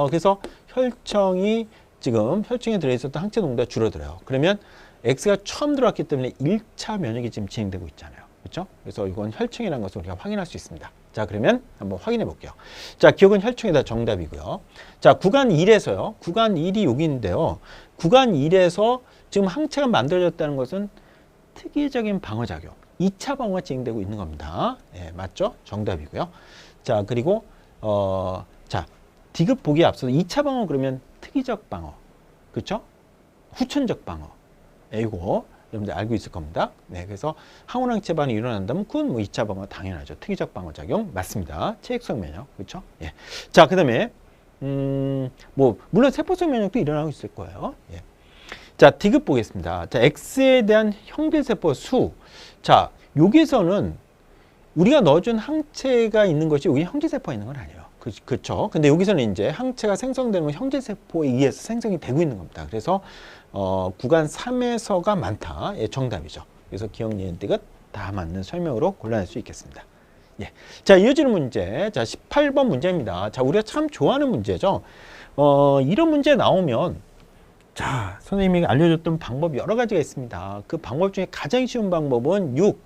그래서 혈청이 지금 혈청에 들어있었던 항체 농도가 줄어들어요. 그러면 X가 처음 들어왔기 때문에 1차 면역이 지금 진행되고 있잖아요. 그렇죠? 그래서 이건 혈청이라는 것을 우리가 확인할 수 있습니다. 자, 그러면 한번 확인해 볼게요. 자, 기억은 혈청이다 정답이고요. 자, 구간 1에서요. 구간 1이 여기인데요. 구간 1에서 지금 항체가 만들어졌다는 것은 특이적인 방어작용. 2차 방어가 진행되고 있는 겁니다. 예, 맞죠? 정답이고요. 자, 그리고 자, 디귿 보기에 앞서서 2차 방어 그러면 특이적 방어, 그렇죠? 후천적 방어. 이거 여러분들 알고 있을 겁니다. 네, 그래서 항원항체 반응이 일어난다면 그건 뭐 2차 방어 당연하죠. 특이적 방어 작용 맞습니다. 체액성 면역, 그렇죠? 예. 자, 그다음에 뭐 물론 세포성 면역도 일어나고 있을 거예요. 예. 자, 디귿 보겠습니다. 자, X에 대한 형질세포 수. 자, 여기서는 우리가 넣어준 항체가 있는 것이 여기 형질세포가 있는 건 아니에요. 그렇죠. 근데 여기서는 이제 항체가 생성되는 건 형질세포에 의해서 생성이 되고 있는 겁니다. 그래서 구간 3에서가 많다. 예, 정답이죠. 그래서 기억, 니은, 디귿 다 맞는 설명으로 골라낼 수 있겠습니다. 예. 자, 이어지는 문제. 자, 18번 문제입니다. 자, 우리가 참 좋아하는 문제죠. 이런 문제 나오면 자, 선생님이 알려줬던 방법이 여러 가지가 있습니다. 그 방법 중에 가장 쉬운 방법은 6,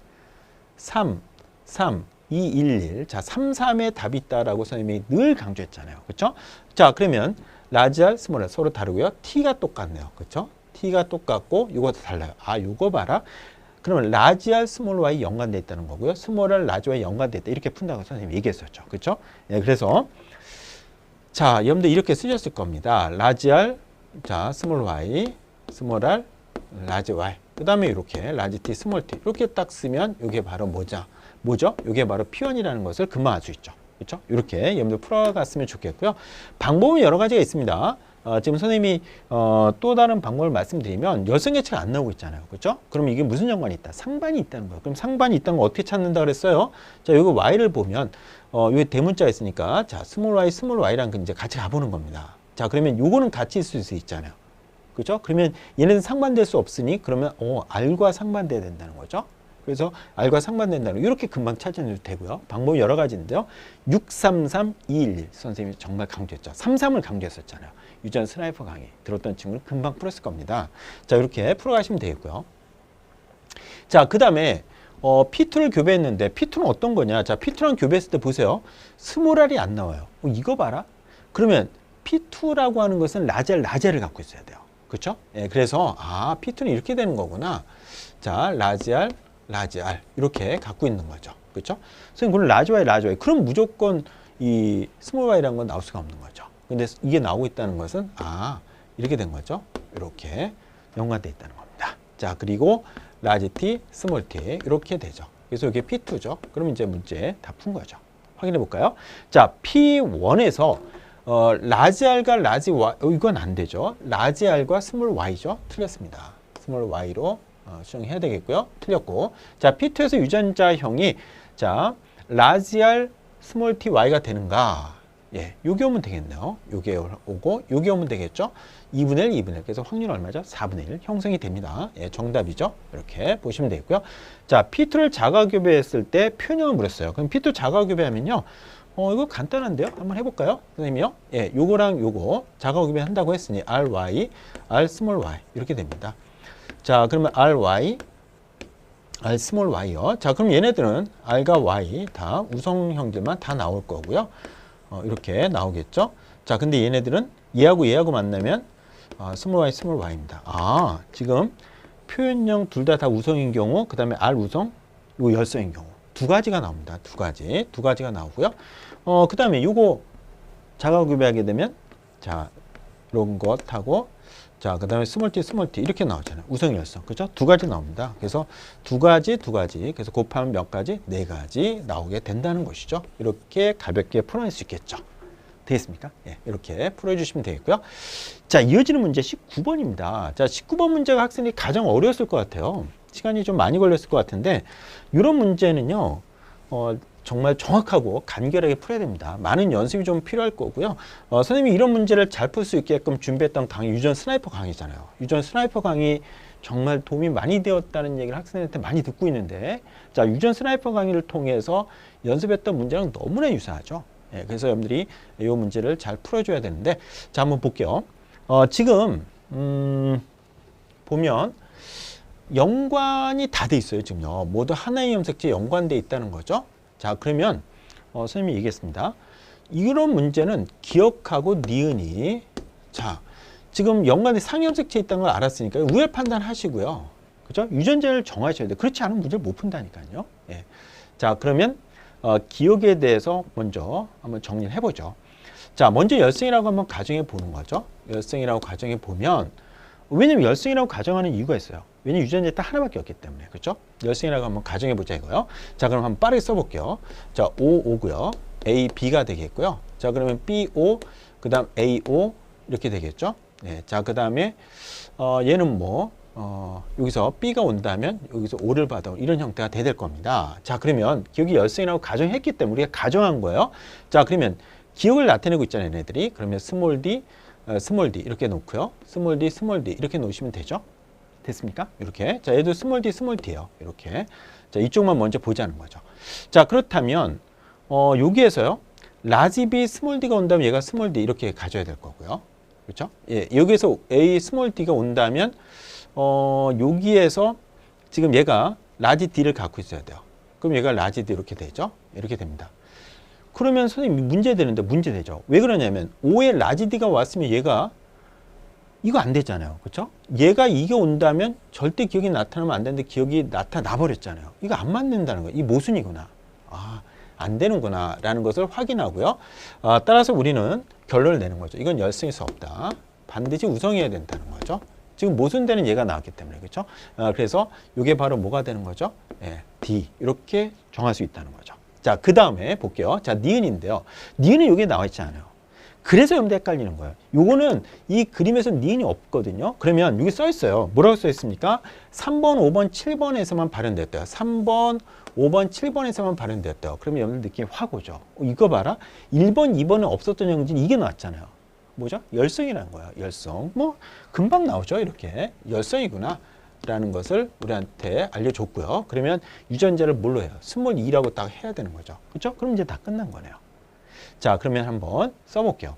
3, 3, 2, 1, 1. 자, 3, 3에 답이 있다라고 선생님이 늘 강조했잖아요. 그렇죠? 자, 그러면 라지 R, 스몰 R 서로 다르고요. T가 똑같네요. 그렇죠? T가 똑같고 이것도 달라요. 아, 이거 봐라. 그러면 라지 R, 스몰 Y 연관돼 있다는 거고요. 스몰 R, 라지 Y 연관돼 있다. 이렇게 푼다고 선생님이 얘기했었죠. 그렇죠? 예, 그래서 자, 여러분들 이렇게 쓰셨을 겁니다. 라지 R, 자, 스몰 y, 스몰 r, 라지 y. 그 다음에 이렇게 라지 t, 스몰 t. 이렇게 딱 쓰면 이게 바로 뭐죠? 이게 바로 P1이라는 것을 금방 알 수 있죠. 그렇죠? 이렇게 여러분들 풀어갔으면 좋겠고요. 방법은 여러 가지가 있습니다. 지금 선생님이 또 다른 방법을 말씀드리면 열선 계체가 안 나오고 있잖아요. 그렇죠? 그럼 이게 무슨 연관이 있다? 상반이 있다는 거예요. 그럼 상반이 있다는 거 어떻게 찾는다 그랬어요? 자, 여기 y를 보면 여기 대문자 있으니까 자, 스몰 y랑 이제 같이 가보는 겁니다. 자, 그러면 요거는 같이 있을 수 있잖아요. 그렇죠? 그러면 얘네는 상반될 수 없으니 그러면 r과 상반돼야 된다는 거죠. 그래서 r과 상반된다는 이렇게 금방 찾아내도 되고요. 방법이 여러 가지인데요. 633-211 선생님이 정말 강조했죠. 33을 강조했었잖아요. 유전 스나이퍼 강의 들었던 친구는 금방 풀었을 겁니다. 자, 이렇게 풀어가시면 되겠고요. 자, 그 다음에 P2를 교배했는데 P2는 어떤 거냐? 자, P2랑 교배했을 때 보세요. 스몰 r이 안 나와요. 이거 봐라. 그러면 P2라고 하는 것은 라지알 갖고 있어야 돼요. 그렇죠? 예, 그래서 P2는 이렇게 되는 거구나. 자, 라지알 이렇게 갖고 있는 거죠. 그렇죠? 선생님, 그럼 라지 y. 그럼 무조건 이 스몰 y라는 건 나올 수가 없는 거죠. 근데 이게 나오고 있다는 것은 이렇게 된 거죠. 이렇게 연관되어 있다는 겁니다. 자, 그리고 라지 t, 스몰 t 이렇게 되죠. 그래서 이게 P2죠. 그럼 이제 문제 다 푼 거죠. 확인해 볼까요? 자, P1에서 라지 r과 라지 y 이건 안 되죠. 라지 r과 스몰 y죠. 틀렸습니다. 스몰 y로 수정해야 되겠고요. 틀렸고. 자, P2에서 유전자형이 자, 라지 r 스몰 t y가 되는가? 예, 요게 오면 되겠네요. 요게 오고 요게 오면 되겠죠. 2분의 1, 2분의 1. 그래서 확률 얼마죠? 4분의 1 형성이 됩니다. 예, 정답이죠. 이렇게 보시면 되겠고요. 자, P2를 자가교배했을 때 표현형을 물었어요. 그럼 P2 자가교배하면요. 이거 간단한데요. 한번 해볼까요? 선생님이요? 예, 요거랑 요거 자가교배 한다고 했으니 ry, r 스몰 y 이렇게 됩니다. 자, 그러면 ry, r 스몰 y요. 자, 그럼 얘네들은 r과 y 다 우성형들만 다 나올 거고요. 이렇게 나오겠죠. 자, 근데 얘네들은 얘하고 만나면 스몰 y입니다. 지금 표현형 둘 다 우성인 경우, 그 다음에 r 우성, 요 열성인 경우 두 가지가 나옵니다. 두 가지가 나오고요. 그 다음에 요거 자가교배하게 되면 자, 이런 것하고 자, 그 다음에 스몰 t 이렇게 나오잖아요. 우성 열성. 그죠? 두 가지 나옵니다. 그래서 두 가지. 그래서 곱하면 몇 가지? 네 가지 나오게 된다는 것이죠. 이렇게 가볍게 풀어낼 수 있겠죠. 되겠습니까? 예, 이렇게 풀어주시면 되겠고요. 자, 이어지는 문제 19번입니다. 자, 19번 문제가 학생이 가장 어려웠을 것 같아요. 시간이 좀 많이 걸렸을 것 같은데 이런 문제는요. 정말 정확하고 간결하게 풀어야 됩니다. 많은 연습이 좀 필요할 거고요. 선생님이 이런 문제를 잘 풀 수 있게끔 준비했던 강의 유전 스나이퍼 강의잖아요. 유전 스나이퍼 강의 정말 도움이 많이 되었다는 얘기를 학생한테 많이 듣고 있는데 자, 유전 스나이퍼 강의를 통해서 연습했던 문제랑 너무나 유사하죠. 예, 그래서 여러분들이 이 문제를 잘 풀어줘야 되는데 자, 한번 볼게요. 지금 보면 연관이 다 돼 있어요. 지금요. 모두 하나의 염색체에 연관돼 있다는 거죠. 자, 그러면 선생님이 얘기했습니다. 이런 문제는 기억하고 니은이 자, 지금 연관에 상염색체에 있다는 걸 알았으니까 우열 판단하시고요. 그죠? 유전자를 정하셔야 돼요. 그렇지 않으면 문제를 못 푼다니까요. 예. 자, 그러면 기억에 대해서 먼저 한번 정리를 해보죠. 자, 먼저 열성이라고 한번 가정해 보는 거죠. 열성이라고 가정해 보면 왜냐면 열성이라고 가정하는 이유가 있어요. 왜냐면 유전자 딱 하나밖에 없기 때문에. 그렇죠? 열성이라고 한번 가정해 보자 이거요. 자, 그럼 한번 빠르게 써볼게요. 자, O5고요. A, B가 되겠고요. 자, 그러면 BO, 그 다음 AO 이렇게 되겠죠. 네, 자, 그 다음에 얘는 뭐 여기서 B가 온다면 여기서 O를 받아 이런 형태가 될 겁니다. 자, 그러면 기억이 열성이라고 가정했기 때문에 우리가 가정한 거예요. 자, 그러면 기억을 나타내고 있잖아요, 얘네들이. 그러면 스몰 d 이렇게 놓고요. 스몰 d 이렇게 놓으시면 되죠. 됐습니까? 이렇게. 자, 얘도 스몰 d예요. 이렇게. 자, 이쪽만 먼저 보자는 거죠. 자, 그렇다면 여기에서요. 라지 b 스몰 d가 온다면 얘가 스몰 d 이렇게 가져야 될 거고요. 그렇죠? 예, 여기에서 a 스몰 d가 온다면 여기에서 지금 얘가 라지 d를 갖고 있어야 돼요. 그럼 얘가 라지 d 이렇게 되죠? 이렇게 됩니다. 그러면 선생님 문제 되는데 문제 되죠. 왜 그러냐면 5에 라지 d가 왔으면 얘가 이거 안 되잖아요. 그렇죠? 얘가 이게 온다면 절대 기억이 나타나면 안 되는데 기억이 나타나 버렸잖아요. 이거 안 맞는다는 거예요. 이 모순이구나. 안 되는구나 라는 것을 확인하고요. 따라서 우리는 결론을 내는 거죠. 이건 열성일 수 없다. 반드시 우성해야 된다는 거죠. 지금 모순되는 얘가 나왔기 때문에. 그렇죠? 그래서 이게 바로 뭐가 되는 거죠? 예, D 이렇게 정할 수 있다는 거죠. 자, 그 다음에 볼게요. 자, 니은인데요. 니은은 여기에 나와 있지 않아요. 그래서 염대 헷갈리는 거예요. 요거는 이 그림에서 니은이 없거든요. 그러면 여기 써 있어요. 뭐라고 써 있습니까? 3번, 5번, 7번에서만 발현됐대요. 3번, 5번, 7번에서만 발현됐대요. 그러면 염대 느낌이 확 오죠. 이거 봐라. 1번, 2번은 없었던 형진 이게 나왔잖아요. 뭐죠? 열성이라는 거예요. 열성. 뭐 금방 나오죠. 이렇게. 열성이구나. 라는 것을 우리한테 알려줬고요. 그러면 유전자를 뭘로 해요? 스몰 e라고 딱 해야 되는 거죠. 그렇죠? 그럼 이제 다 끝난 거네요. 자, 그러면 한번 써볼게요.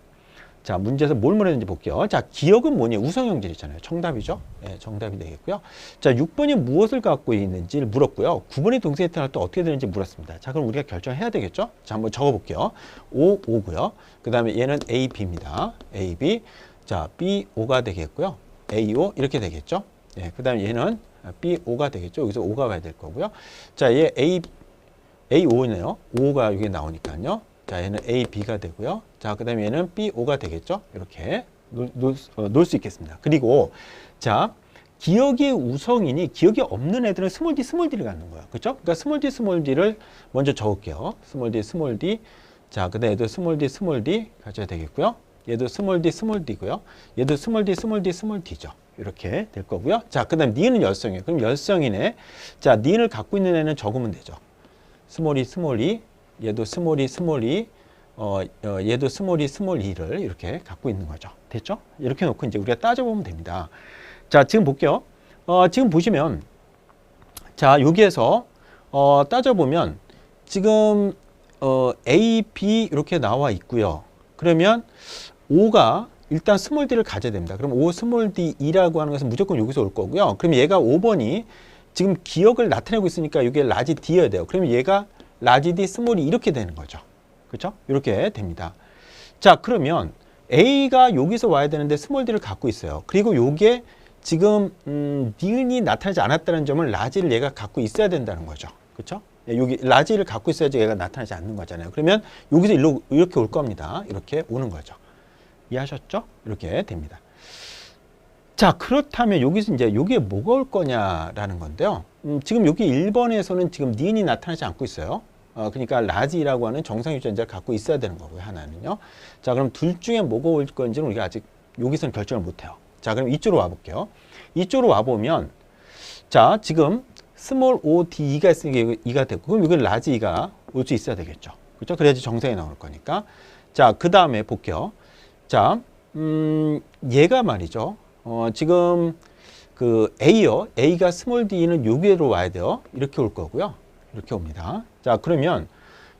자, 문제에서 뭘 물었는지 볼게요. 자, 기억은 뭐니? 우성형질 있잖아요. 정답이죠? 네, 정답이 되겠고요. 자, 6번이 무엇을 갖고 있는지를 물었고요. 9번이 동생이 태어날 때 어떻게 되는지 물었습니다. 자, 그럼 우리가 결정해야 되겠죠? 자, 한번 적어볼게요. 5, 5고요. 그 다음에 얘는 A, B입니다. A, B. 자, B, O가 되겠고요. A, O 이렇게 되겠죠? 예, 그 다음에 얘는 B, O가 되겠죠? 여기서 O가 와야 될 거고요. 자, 얘 A, A5네요. 5가 여기 나오니까요. 자, 얘는 A, B가 되고요. 자, 그 다음에 얘는 B, O가 되겠죠? 이렇게 놓을 수 있겠습니다. 그리고, 자, 기억이 우성이니 기억이 없는 애들은 스몰 D, 스몰 D를 갖는 거예요. 그렇죠? 그러니까 스몰 D, 스몰 D를 먼저 적을게요. 스몰 D, 스몰 D. 자, 그 다음에 얘도 스몰 D, 스몰 D 가져야 되겠고요. 얘도 스몰 D, 스몰 D고요. 얘도 스몰 D, 스몰 D, 스몰 D죠. 이렇게 될 거고요. 자, 그 다음 니은은 열성이에요. 그럼 열성이네. 자, 니은을 갖고 있는 애는 적으면 되죠. 스몰 E, 스몰 E. 얘도 스몰 E, 스몰 E. 얘도 스몰 E, 스몰 E를 이렇게 갖고 있는 거죠. 됐죠? 이렇게 놓고 이제 우리가 따져보면 됩니다. 자, 지금 볼게요. 지금 보시면, 자, 여기에서, 따져보면, 지금, A, B 이렇게 나와 있고요. 그러면 5가 일단 스몰 D를 가져야 됩니다. 그럼 5 스몰 D이라고 하는 것은 무조건 여기서 올 거고요. 그럼 얘가 5번이 지금 기억을 나타내고 있으니까 이게 라지 D여야 돼요. 그러면 얘가 라지 D 스몰이 이렇게 되는 거죠. 그렇죠? 이렇게 됩니다. 자, 그러면 A가 여기서 와야 되는데 스몰 D를 갖고 있어요. 그리고 요게 지금 니은이 나타나지 않았다는 점은 라지를 얘가 갖고 있어야 된다는 거죠. 그렇죠? 여기 라지를 갖고 있어야지 얘가 나타나지 않는 거잖아요. 그러면 여기서 이렇게 올 겁니다. 이렇게 오는 거죠. 이해하셨죠? 이렇게 됩니다. 자, 그렇다면 여기서 이제 여기에 뭐가 올 거냐라는 건데요. 지금 여기 1번에서는 지금 니은이 나타나지 않고 있어요. 그러니까 라지라고 하는 정상 유전자를 갖고 있어야 되는 거고요. 하나는요. 자, 그럼 둘 중에 뭐가 올 건지는 우리가 아직 여기서는 결정을 못 해요. 자, 그럼 이쪽으로 와 볼게요. 이쪽으로 와 보면 자, 지금 스몰 O, D, E가 있으니까 E가 되고 그럼 이건 라지 E가 올 수 있어야 되겠죠. 그렇죠? 그래야지 정상이 나올 거니까. 자, 그 다음에 볼게요. 자, 얘가 말이죠. 지금 그 A요. A가 스몰 D는 여기로 와야 돼요. 이렇게 올 거고요. 이렇게 옵니다. 자, 그러면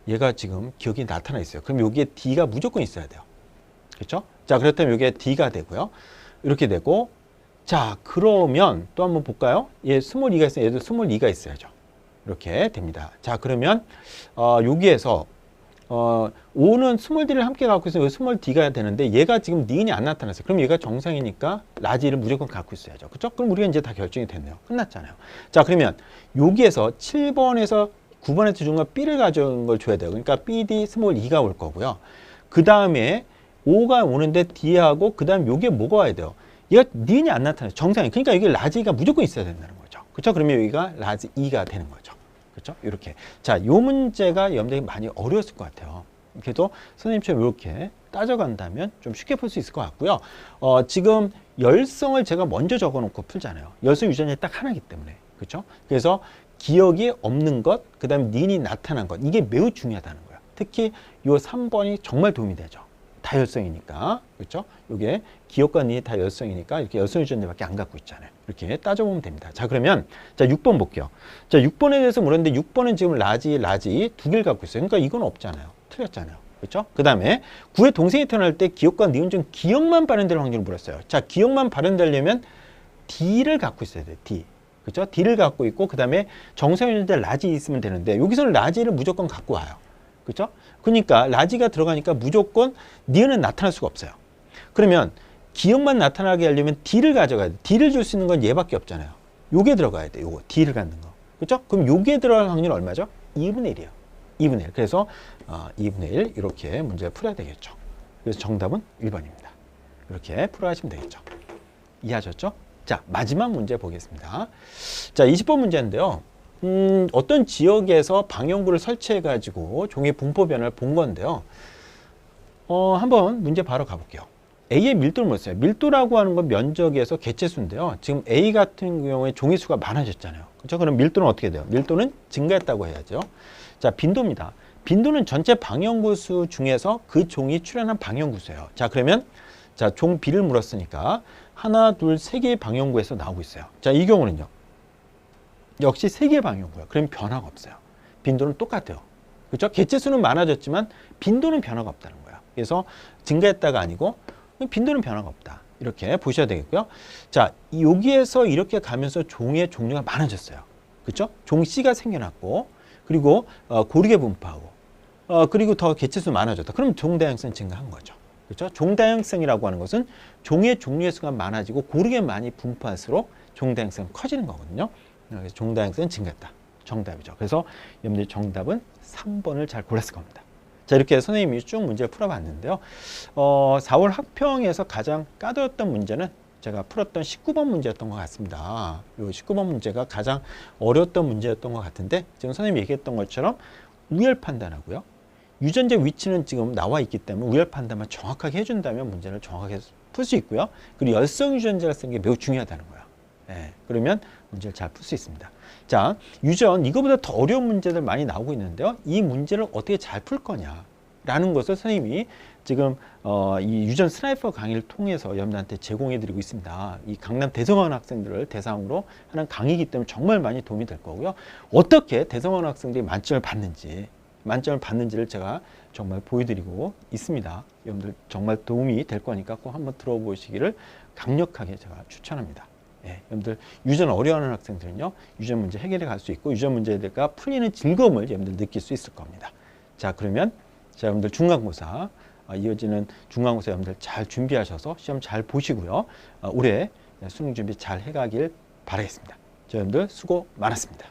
얘가 지금 기억이 나타나 있어요. 그럼 여기에 D가 무조건 있어야 돼요. 그렇죠? 자, 그렇다면 여기에 D가 되고요. 이렇게 되고 자, 그러면 또 한번 볼까요? 얘 스몰 E가 있어요. 얘도 스몰 E가 있어야죠. 이렇게 됩니다. 자, 그러면 여기에서 5는 스몰 D를 함께 갖고 있어요. 스몰 D가 되는데 얘가 지금 니은이 안 나타났어요. 그럼 얘가 정상이니까 라지를 무조건 갖고 있어야죠. 그렇죠? 그럼 우리가 이제 다 결정이 됐네요. 끝났잖아요. 자, 그러면 여기에서 7번에서 9번에서 준 건 B를 가져온 걸 줘야 돼요. 그러니까 BD 스몰 E가 올 거고요. 그 다음에 5가 오는데 D하고 그 다음 여기에 뭐가 와야 돼요? 얘가 니은이 안 나타나요. 정상이. 그러니까 여기 라지가 무조건 있어야 된다는 거죠. 그렇죠? 그러면 여기가 라지 E가 되는 거죠. 그렇죠? 이렇게. 자, 요 문제가 염대가 많이 어려웠을 것 같아요. 그래도 선생님처럼 이렇게 따져간다면 좀 쉽게 풀 수 있을 것 같고요. 지금 열성을 제가 먼저 적어놓고 풀잖아요. 열성 유전자 딱 하나이기 때문에. 그렇죠? 그래서 기억이 없는 것, 그 다음에 니은이 나타난 것. 이게 매우 중요하다는 거예요. 특히 요 3번이 정말 도움이 되죠. 다 열성이니까. 그렇죠? 요게 기억과 니은이 다 열성이니까 이렇게 열성 유전자밖에 안 갖고 있잖아요. 이렇게 따져보면 됩니다. 자, 그러면 자 6번 볼게요. 자, 6번에 대해서 물었는데 6번은 지금 라지 두 개를 갖고 있어요. 그러니까 이건 없잖아요. 틀렸잖아요. 그렇죠? 그 다음에 9의 동생이 태어날 때 기억과 니은 중 기억만 발현될 확률을 물었어요. 자, 기억만 발현되려면 D를 갖고 있어야 돼요. D. 그렇죠? D를 갖고 있고 그 다음에 정상 유전자 라지 있으면 되는데 여기서는 라지를 무조건 갖고 와요. 그렇죠? 그러니까 라지가 들어가니까 무조건 니은은 나타날 수가 없어요. 그러면 기억만 나타나게 하려면 D를 가져가야 돼. D를 줄 수 있는 건 얘밖에 없잖아요. 요게 들어가야 돼. 요거 D를 갖는 거. 그렇죠? 그럼 요게 들어갈 확률이 얼마죠? 2분의 1이에요. 2분의 1. 그래서 2분의 1 이렇게 문제 풀어야 되겠죠. 그래서 정답은 1번입니다. 이렇게 풀어가시면 되겠죠. 이해하셨죠? 자, 마지막 문제 보겠습니다. 자, 20번 문제인데요. 어떤 지역에서 방영구를 설치해가지고 종이 분포 변화를 본 건데요. 한번 문제 바로 가볼게요. A의 밀도를 물었어요. 밀도라고 하는 건 면적에서 개체수인데요. 지금 A 같은 경우에 종이 수가 많아졌잖아요. 그렇죠? 그럼 밀도는 어떻게 돼요? 밀도는 증가했다고 해야죠. 자, 빈도입니다. 빈도는 전체 방향구 수 중에서 그 종이 출현한 방향구 수예요. 자, 그러면 자, 종 B를 물었으니까 하나, 둘, 세 개의 방향구에서 나오고 있어요. 자, 이 경우는요. 역시 세 개의 방향구예요. 그럼 변화가 없어요. 빈도는 똑같아요. 그렇죠? 개체수는 많아졌지만 빈도는 변화가 없다는 거예요. 그래서 증가했다가 아니고 빈도는 변화가 없다. 이렇게 보셔야 되겠고요. 자, 여기에서 이렇게 가면서 종의 종류가 많아졌어요. 그렇죠? 종 C가 생겨났고, 그리고 고르게 분포하고, 그리고 더 개체수 많아졌다. 그럼 종 다양성이 증가한 거죠. 그렇죠? 종 다양성이라고 하는 것은 종의 종류의 수가 많아지고 고르게 많이 분포할수록 종 다양성이 커지는 거거든요. 그래서 종 다양성이 증가했다. 정답이죠. 그래서 여러분들이 정답은 3번을 잘 골랐을 겁니다. 자, 이렇게 선생님이 쭉 문제를 풀어봤는데요. 4월 학평에서 가장 까다로웠던 문제는 제가 풀었던 19번 문제였던 것 같습니다. 이 19번 문제가 가장 어려웠던 문제였던 것 같은데, 지금 선생님이 얘기했던 것처럼 우열 판단하고요. 유전자 위치는 지금 나와 있기 때문에 우열 판단만 정확하게 해준다면 문제를 정확하게 풀 수 있고요. 그리고 열성 유전자를 쓰는 게 매우 중요하다는 거예요. 예, 그러면 문제를 잘 풀 수 있습니다. 자, 유전, 이거보다 더 어려운 문제들 많이 나오고 있는데요. 이 문제를 어떻게 잘 풀 거냐라는 것을 선생님이 지금 이 유전 스나이퍼 강의를 통해서 여러분들한테 제공해 드리고 있습니다. 이 강남 대성원 학생들을 대상으로 하는 강의이기 때문에 정말 많이 도움이 될 거고요. 어떻게 대성원 학생들이 만점을 받는지를 제가 정말 보여드리고 있습니다. 여러분들 정말 도움이 될 거니까 꼭 한번 들어보시기를 강력하게 제가 추천합니다. 예, 여러분들 유전 어려워하는 학생들은요, 유전 문제 해결해 갈 수 있고 유전 문제가 풀리는 즐거움을 여러분들 느낄 수 있을 겁니다. 자, 그러면 자, 여러분들 중간고사 이어지는 중간고사 여러분들 잘 준비하셔서 시험 잘 보시고요. 올해 수능 준비 잘 해가길 바라겠습니다. 자, 여러분들 수고 많았습니다.